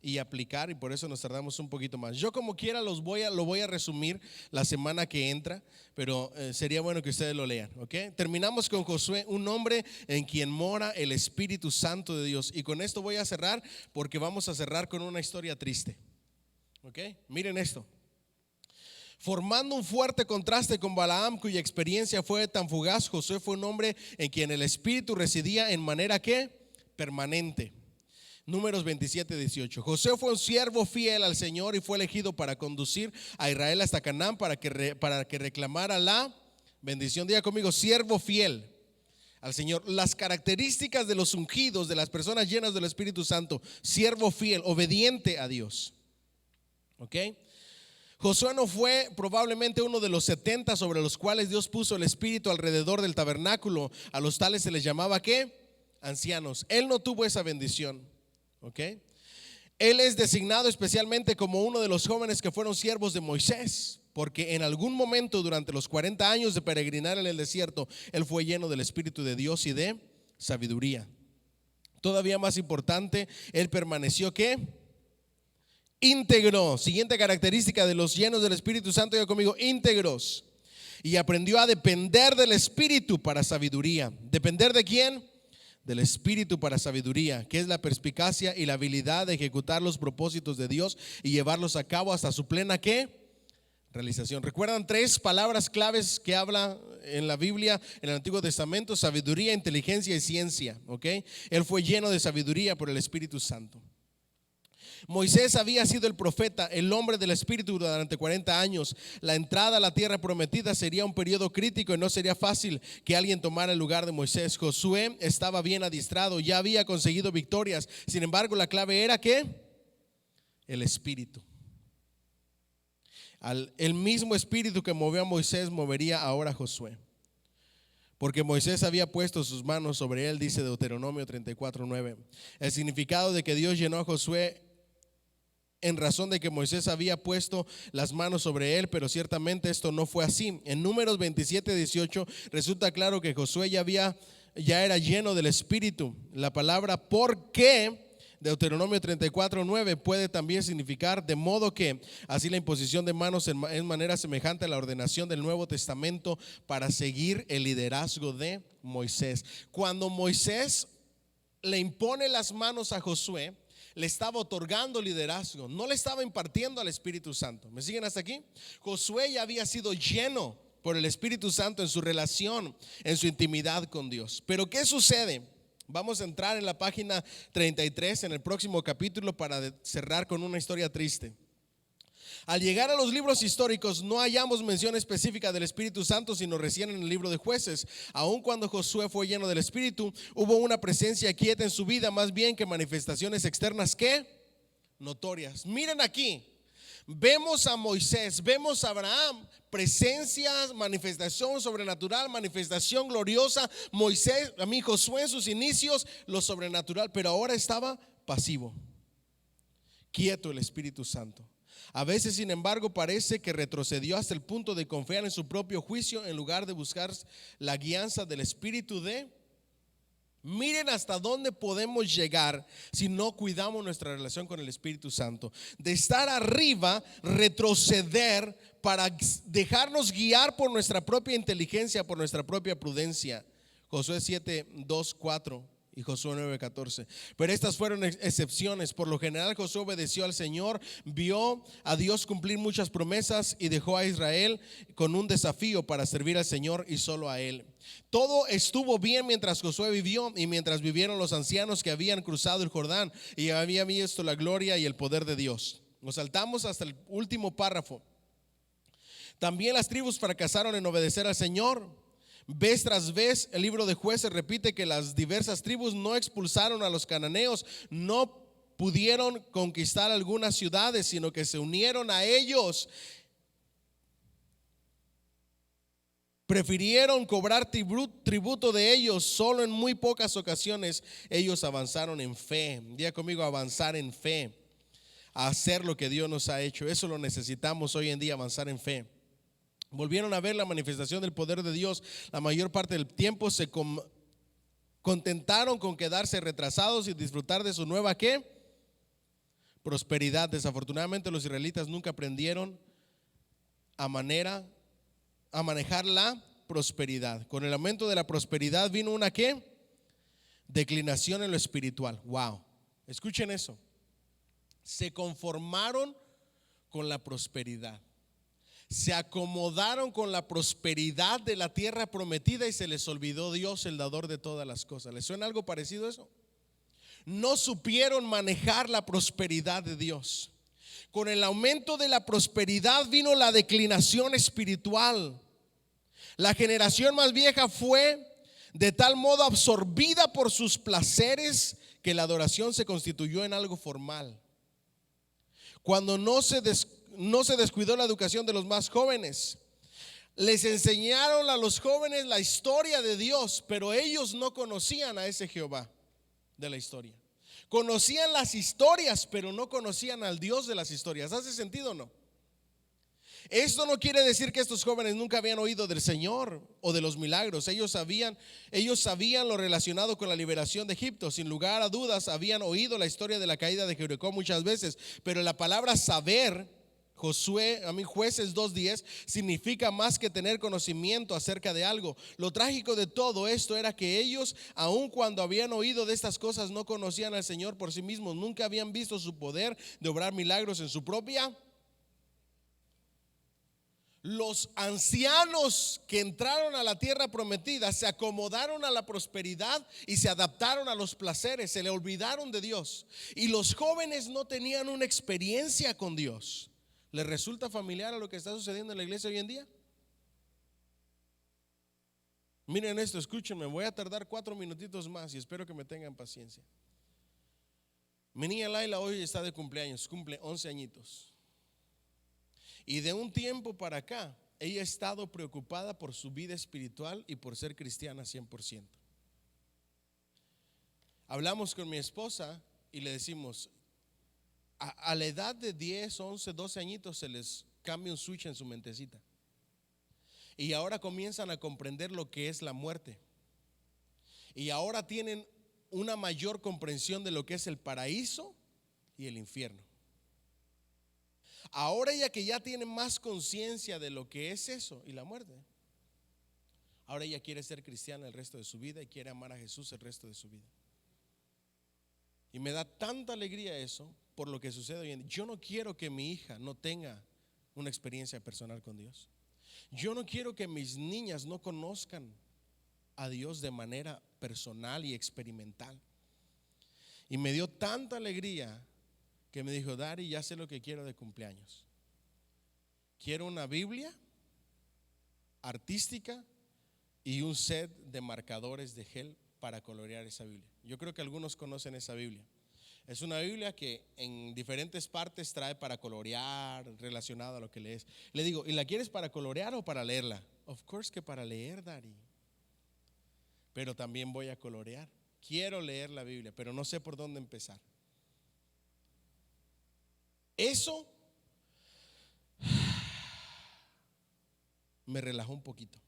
y aplicar, y por eso nos tardamos un poquito más. Yo como quiera lo voy a resumir la semana que entra, pero sería bueno que ustedes lo lean, Terminamos con Josué, un hombre en quien mora el Espíritu Santo de Dios, y con esto voy a cerrar porque vamos a cerrar con una historia triste, Miren esto. Formando un fuerte contraste con Balaam, cuya experiencia fue tan fugaz, Josué fue un hombre en quien el Espíritu residía en manera que permanente. Números 27:18. Josué fue un siervo fiel al Señor y fue elegido para conducir a Israel hasta Canaán para que reclamara la bendición. Diga conmigo, siervo fiel al Señor. Las características de los ungidos, de las personas llenas del Espíritu Santo: siervo fiel, obediente a Dios. Josué no fue probablemente uno de los 70 sobre los cuales Dios puso el Espíritu alrededor del tabernáculo. A los tales se les llamaba ¿qué? Ancianos. Él no tuvo esa bendición. Él es designado especialmente como uno de los jóvenes que fueron siervos de Moisés, porque en algún momento durante los 40 años de peregrinar en el desierto, él fue lleno del Espíritu de Dios y de sabiduría. Todavía más importante, él permaneció ¿qué? Íntegro. Siguiente característica de los llenos del Espíritu Santo, diga conmigo, íntegros. Y aprendió a depender del Espíritu para sabiduría. ¿Depender de quién? Del Espíritu para sabiduría, que es la perspicacia y la habilidad de ejecutar los propósitos de Dios y llevarlos a cabo hasta su plena ¿qué? Realización. ¿Recuerdan 3 palabras claves que habla en la Biblia, en el Antiguo Testamento? Sabiduría, inteligencia y ciencia. Él fue lleno de sabiduría por el Espíritu Santo. Moisés había sido el profeta, el hombre del Espíritu durante 40 años. La entrada a la tierra prometida sería un periodo crítico y no sería fácil que alguien tomara el lugar de Moisés. Josué estaba bien adiestrado, ya había conseguido victorias. Sin embargo, la clave era ¿qué? El Espíritu. El mismo Espíritu que movió a Moisés movería ahora a Josué, porque Moisés había puesto sus manos sobre él, dice Deuteronomio 34:9. El significado de que Dios llenó a Josué en razón de que Moisés había puesto las manos sobre él, pero ciertamente esto no fue así. En Números 27:18 resulta claro que Josué ya era lleno del Espíritu. La palabra ¿por qué? Deuteronomio 34:9 puede también significar de modo que, así la imposición de manos en manera semejante a la ordenación del Nuevo Testamento para seguir el liderazgo de Moisés. Cuando Moisés le impone las manos a Josué, le estaba otorgando liderazgo, no le estaba impartiendo al Espíritu Santo. ¿Me siguen hasta aquí? Josué ya había sido lleno por el Espíritu Santo en su relación, en su intimidad con Dios. Pero ¿qué sucede? Vamos a entrar en la página 33 en el próximo capítulo para cerrar con una historia triste. Al llegar a los libros históricos no hallamos mención específica del Espíritu Santo, sino recién en el libro de Jueces. Aun cuando Josué fue lleno del Espíritu, hubo una presencia quieta en su vida, más bien que manifestaciones externas que notorias. Miren aquí, vemos a Moisés, vemos a Abraham, presencias, manifestación sobrenatural, manifestación gloriosa. Josué en sus inicios, lo sobrenatural, pero ahora estaba pasivo, quieto el Espíritu Santo. A veces, sin embargo, parece que retrocedió hasta el punto de confiar en su propio juicio en lugar de buscar la guianza del Espíritu de Miren hasta dónde podemos llegar si no cuidamos nuestra relación con el Espíritu Santo. De estar arriba, retroceder para dejarnos guiar por nuestra propia inteligencia, por nuestra propia prudencia. Josué 7, 2, 4 y Josué 9, 14. Pero estas fueron excepciones. Por lo general Josué obedeció al Señor, vio a Dios cumplir muchas promesas y dejó a Israel con un desafío para servir al Señor y solo a Él. Todo estuvo bien mientras Josué vivió y mientras vivieron los ancianos que habían cruzado el Jordán y habían visto la gloria y el poder de Dios. Nos saltamos hasta el último párrafo. También las tribus fracasaron en obedecer al Señor. Vez tras vez el libro de Jueces repite que las diversas tribus no expulsaron a los cananeos, no pudieron conquistar algunas ciudades, sino que se unieron a ellos. Prefirieron cobrar tributo de ellos. Solo en muy pocas ocasiones ellos avanzaron en fe. Diga conmigo, avanzar en fe, a hacer lo que Dios nos ha hecho. Eso lo necesitamos hoy en día, avanzar en fe. Volvieron a ver la manifestación del poder de Dios. La mayor parte del tiempo se contentaron con quedarse retrasados y disfrutar de su nueva ¿qué? Prosperidad. Desafortunadamente los israelitas nunca aprendieron a manejar la prosperidad. Con el aumento de la prosperidad vino una ¿qué? Declinación en lo espiritual. Wow, escuchen eso. Se conformaron con la prosperidad. Se acomodaron con la prosperidad de la tierra prometida y se les olvidó Dios, el dador de todas las cosas. ¿Les suena algo parecido a eso? No supieron manejar la prosperidad de Dios. Con el aumento de la prosperidad vino la declinación espiritual. La generación más vieja fue de tal modo absorbida por sus placeres que la adoración se constituyó en algo formal. Cuando no se descuidó la educación de los más jóvenes, les enseñaron a los jóvenes la historia de Dios, pero ellos no conocían a ese Jehová de la historia. Conocían las historias, pero no conocían al Dios de las historias. ¿Hace sentido o no? Esto no quiere decir que estos jóvenes nunca habían oído del Señor o de los milagros. Ellos sabían lo relacionado con la liberación de Egipto. Sin lugar a dudas habían oído la historia de la caída de Jericó muchas veces, pero la palabra saber, Jueces 2:10, significa más que tener conocimiento acerca de algo. Lo trágico de todo esto era que ellos, aun cuando habían oído de estas cosas, no conocían al Señor por sí mismos. Nunca habían visto su poder de obrar milagros en su propia. Los ancianos que entraron a la tierra prometida se acomodaron a la prosperidad y se adaptaron a los placeres, se le olvidaron de Dios. Y los jóvenes no tenían una experiencia con Dios. ¿Les resulta familiar a lo que está sucediendo en la iglesia hoy en día? Miren esto, escúchenme, voy a tardar 4 minutitos más y espero que me tengan paciencia. Mi niña Laila hoy está de cumpleaños, cumple 11 añitos. Y de un tiempo para acá, ella ha estado preocupada por su vida espiritual y por ser cristiana 100%. Hablamos con mi esposa y le decimos, a la edad de 10, 11, 12 añitos se les cambia un switch en su mentecita. Y ahora comienzan a comprender lo que es la muerte. Y ahora tienen una mayor comprensión de lo que es el paraíso y el infierno. Ahora ella que ya tiene más conciencia de lo que es eso y la muerte, ahora ella quiere ser cristiana el resto de su vida y quiere amar a Jesús el resto de su vida. Y me da tanta alegría eso por lo que sucede hoy en día. Yo no quiero que mi hija no tenga una experiencia personal con Dios. Yo no quiero que mis niñas no conozcan a Dios de manera personal y experimental. Y me dio tanta alegría que me dijo, Daddy, ya sé lo que quiero de cumpleaños. Quiero una Biblia artística y un set de marcadores de gel para colorear esa Biblia. Yo creo que algunos conocen esa Biblia. Es una Biblia que en diferentes partes trae para colorear, relacionado a lo que lees. Le digo, ¿y la quieres para colorear o para leerla? Of course que para leer, Daddy. Pero también voy a colorear. Quiero leer la Biblia, pero no sé por dónde empezar. Eso me relajó un poquito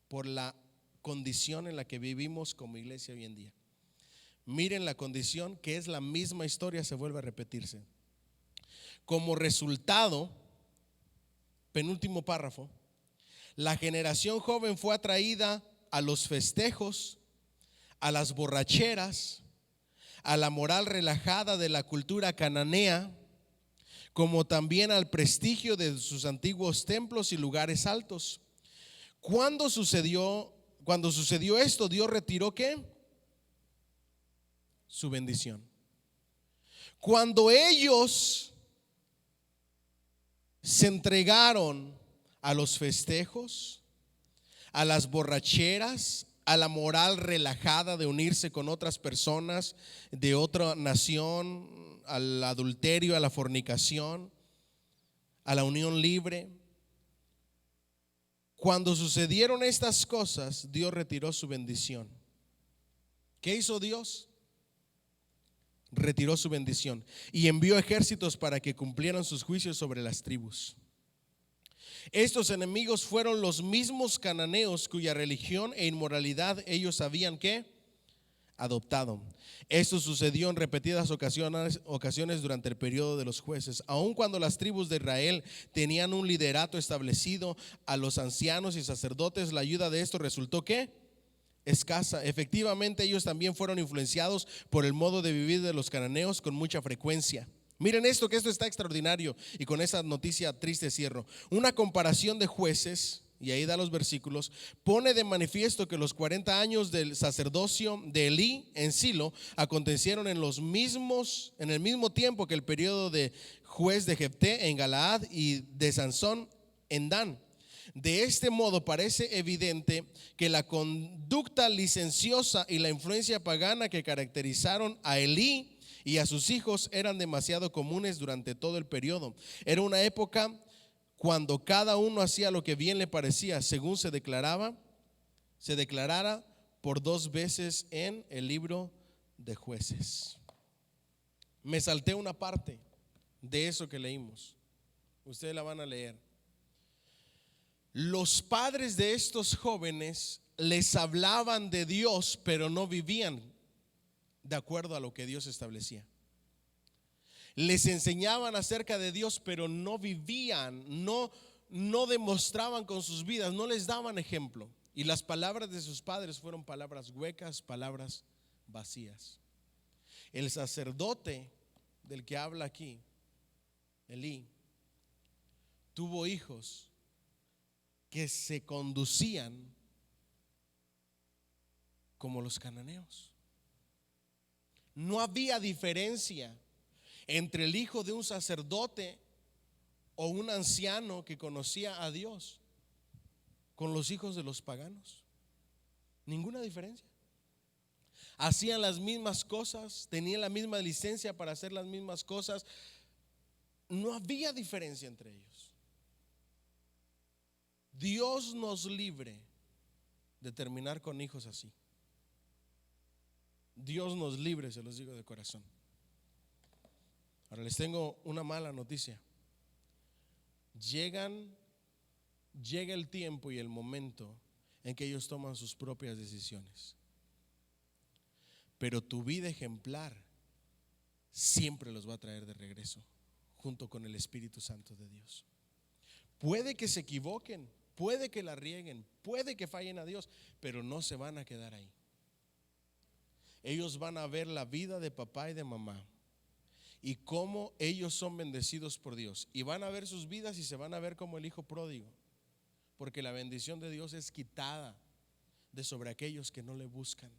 por la condición en la que vivimos como iglesia hoy en día. Miren la condición, que es la misma historia, se vuelve a repetirse. Como resultado, penúltimo párrafo, la generación joven fue atraída a los festejos, a las borracheras, a la moral relajada de la cultura cananea, como también al prestigio de sus antiguos templos y lugares altos. Cuando sucedió esto, Dios retiró ¿qué? Su bendición. Cuando ellos se entregaron a los festejos, a las borracheras, a la moral relajada de unirse con otras personas de otra nación, al adulterio, a la fornicación, a la unión libre. Cuando sucedieron estas cosas, Dios retiró su bendición. ¿Qué hizo Dios? Retiró su bendición y envió ejércitos para que cumplieran sus juicios sobre las tribus. Estos enemigos fueron los mismos cananeos cuya religión e inmoralidad ellos habían ¿qué? Adoptado. Esto sucedió en repetidas ocasiones durante el periodo de los jueces. Aun cuando las tribus de Israel tenían un liderato establecido, a los ancianos y sacerdotes la ayuda de esto resultó ¿qué? Escasa. Efectivamente, ellos también fueron influenciados por el modo de vivir de los cananeos con mucha frecuencia. Miren esto, que esto está extraordinario, y con esa noticia triste cierro. Una comparación de Jueces, y ahí da los versículos, pone de manifiesto que los 40 años del sacerdocio de Elí en Silo acontecieron en el mismo tiempo que el periodo de juez de Jefté en Galaad y de Sansón en Dan. De este modo parece evidente que la conducta licenciosa y la influencia pagana que caracterizaron a Elí y a sus hijos eran demasiado comunes durante todo el periodo. Era una época cuando cada uno hacía lo que bien le parecía, según se declarara por 2 veces en el libro de Jueces. Me salté una parte de eso que leímos. Ustedes la van a leer. Los padres de estos jóvenes les hablaban de Dios, pero no vivían de acuerdo a lo que Dios establecía. Les enseñaban acerca de Dios, pero no vivían, no demostraban con sus vidas, no les daban ejemplo. Y las palabras de sus padres fueron palabras huecas, palabras vacías. El sacerdote del que habla aquí, Elí, tuvo hijos que se conducían como los cananeos. No había diferencia entre el hijo de un sacerdote o un anciano que conocía a Dios con los hijos de los paganos. Ninguna diferencia. Hacían las mismas cosas, tenían la misma licencia para hacer las mismas cosas. No había diferencia entre ellos. Dios nos libre de terminar con hijos así. Dios nos libre, se los digo de corazón. Ahora les tengo una mala noticia. Llega el tiempo y el momento en que ellos toman sus propias decisiones. Pero tu vida ejemplar siempre los va a traer de regreso, junto con el Espíritu Santo de Dios. Puede que se equivoquen, puede que la rieguen, puede que fallen a Dios, pero no se van a quedar ahí. Ellos van a ver la vida de papá y de mamá y cómo ellos son bendecidos por Dios, y van a ver sus vidas y se van a ver como el hijo pródigo, porque la bendición de Dios es quitada de sobre aquellos que no le buscan.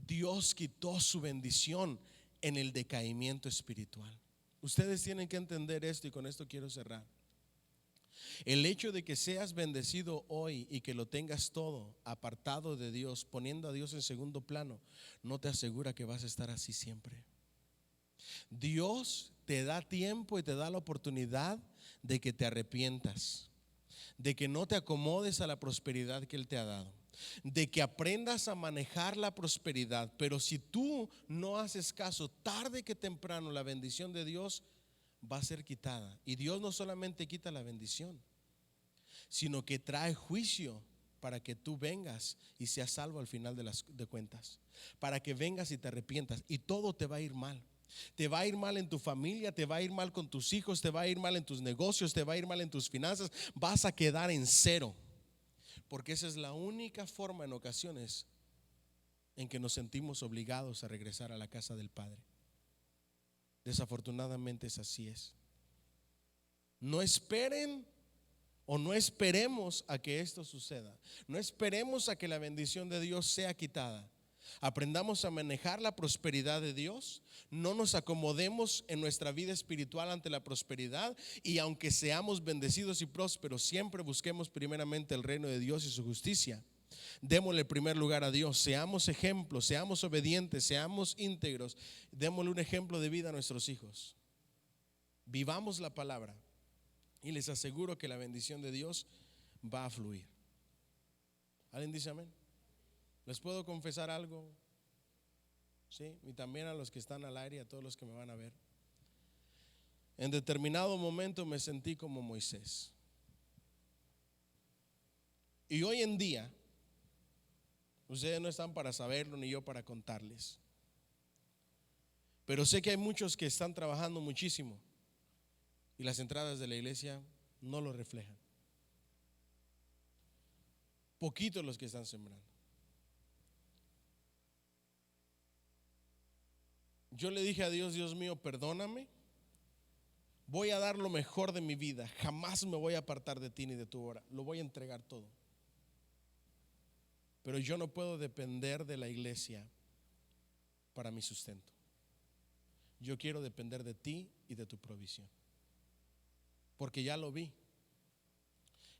Dios quitó su bendición en el decaimiento espiritual. Ustedes tienen que entender esto, y con esto quiero cerrar. El hecho de que seas bendecido hoy y que lo tengas todo apartado de Dios, poniendo a Dios en segundo plano, no te asegura que vas a estar así siempre. Dios te da tiempo y te da la oportunidad de que te arrepientas, de que no te acomodes a la prosperidad que Él te ha dado, de que aprendas a manejar la prosperidad. Pero si tú no haces caso, tarde que temprano la bendición de Dios va a ser quitada. Y Dios no solamente quita la bendición, sino que trae juicio para que tú vengas y seas salvo al final de cuentas, para que vengas y te arrepientas, y todo te va a ir mal. Te va a ir mal en tu familia, te va a ir mal con tus hijos, te va a ir mal en tus negocios, te va a ir mal en tus finanzas, vas a quedar en cero, porque esa es la única forma en ocasiones en que nos sentimos obligados a regresar a la casa del Padre. Desafortunadamente así es. No esperen o no esperemos a que esto suceda. No esperemos a que la bendición de Dios sea quitada. Aprendamos a manejar la prosperidad de Dios. No nos acomodemos en nuestra vida espiritual ante la prosperidad, y aunque seamos bendecidos y prósperos, siempre busquemos primeramente el reino de Dios y su justicia. Démosle el primer lugar a Dios. Seamos ejemplos, seamos obedientes, seamos íntegros. Démosle un ejemplo de vida a nuestros hijos. Vivamos la palabra y les aseguro que la bendición de Dios va a fluir. ¿Alguien dice amén? ¿Les puedo confesar algo? Sí, y también a los que están al aire y a todos los que me van a ver. En determinado momento me sentí como Moisés. Y hoy en día, ustedes no están para saberlo ni yo para contarles, pero sé que hay muchos que están trabajando muchísimo y las entradas de la iglesia no lo reflejan. Poquitos los que están sembrando. Yo le dije a Dios: Dios mío, perdóname, voy a dar lo mejor de mi vida, jamás me voy a apartar de ti ni de tu obra, lo voy a entregar todo. Pero yo no puedo depender de la iglesia para mi sustento. Yo quiero depender de ti y de tu provisión, porque ya lo vi.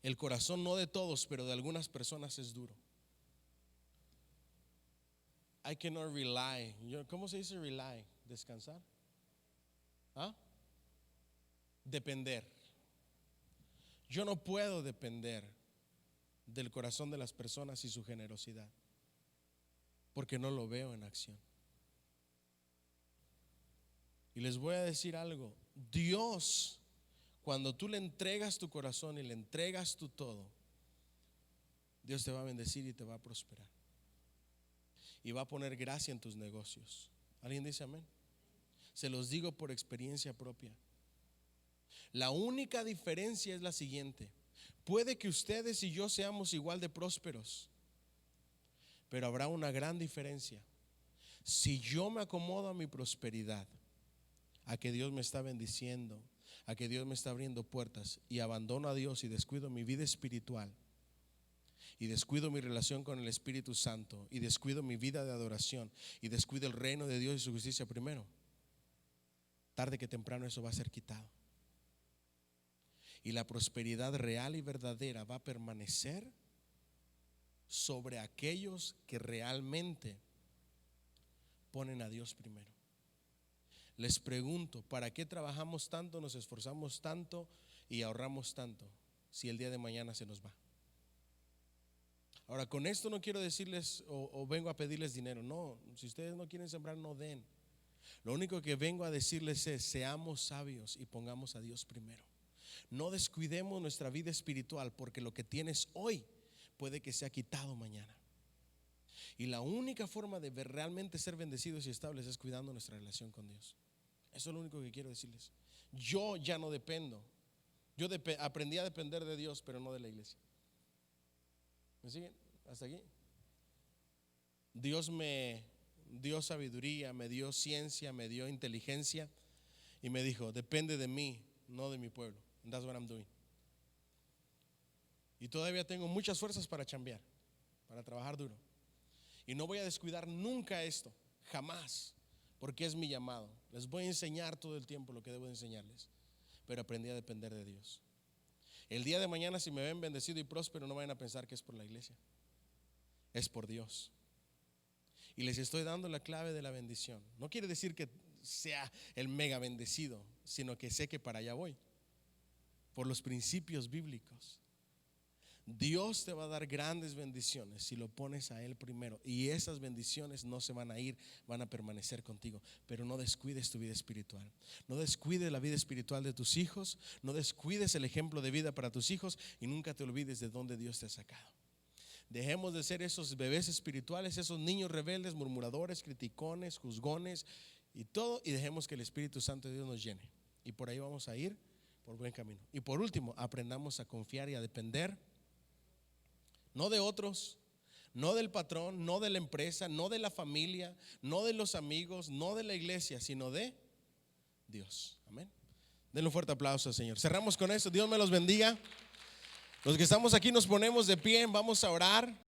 El corazón no de todos, pero de algunas personas es duro. I cannot rely. ¿Cómo se dice rely? Descansar. ¿Ah? Depender. Yo no puedo depender del corazón de las personas y su generosidad, porque no lo veo en acción. Y les voy a decir algo: Dios, cuando tú le entregas tu corazón y le entregas tu todo, Dios te va a bendecir y te va a prosperar, y va a poner gracia en tus negocios. ¿Alguien dice amén? Se los digo por experiencia propia. La única diferencia es la siguiente: puede que ustedes y yo seamos igual de prósperos, pero habrá una gran diferencia. Si yo me acomodo a mi prosperidad, a que Dios me está bendiciendo, a que Dios me está abriendo puertas, y abandono a Dios y descuido mi vida espiritual, y descuido mi relación con el Espíritu Santo, y descuido mi vida de adoración, y descuido el reino de Dios y su justicia primero, tarde que temprano eso va a ser quitado. Y la prosperidad real y verdadera va a permanecer sobre aquellos que realmente ponen a Dios primero. Les pregunto: ¿para qué trabajamos tanto, nos esforzamos tanto y ahorramos tanto si el día de mañana se nos va? Ahora, con esto no quiero decirles o vengo a pedirles dinero. No, si ustedes no quieren sembrar, no den. Lo único que vengo a decirles es: seamos sabios y pongamos a Dios primero. No descuidemos nuestra vida espiritual, porque lo que tienes hoy puede que sea quitado mañana. Y la única forma de realmente ser bendecidos y estables es cuidando nuestra relación con Dios. Eso es lo único que quiero decirles. Yo ya no dependo. Yo aprendí a depender de Dios, pero no de la iglesia. ¿Me siguen? ¿Hasta aquí? Dios me dio sabiduría, me dio ciencia, me dio inteligencia, y me dijo: depende de mí, no de mi pueblo. And that's what I'm doing. Y todavía tengo muchas fuerzas para chambear, para trabajar duro. Y no voy a descuidar nunca esto, jamás, porque es mi llamado. Les voy a enseñar todo el tiempo lo que debo de enseñarles, pero aprendí a depender de Dios. El día de mañana, si me ven bendecido y próspero, no vayan a pensar que es por la iglesia, es por Dios. Y les estoy dando la clave de la bendición. No quiere decir que sea el mega bendecido, sino que sé que para allá voy, por los principios bíblicos. Dios te va a dar grandes bendiciones si lo pones a Él primero, y esas bendiciones no se van a ir, van a permanecer contigo. Pero no descuides tu vida espiritual, no descuides la vida espiritual de tus hijos, no descuides el ejemplo de vida para tus hijos, y nunca te olvides de dónde Dios te ha sacado. Dejemos de ser esos bebés espirituales, esos niños rebeldes, murmuradores, criticones, juzgones y todo, y dejemos que el Espíritu Santo de Dios nos llene. Y por ahí vamos a ir por buen camino. Y por último, aprendamos a confiar y a depender, no de otros, no del patrón, no de la empresa, no de la familia, no de los amigos, no de la iglesia, sino de Dios. Amén. Denle un fuerte aplauso al Señor. Cerramos con eso. Dios me los bendiga. Los que estamos aquí nos ponemos de pie, vamos a orar.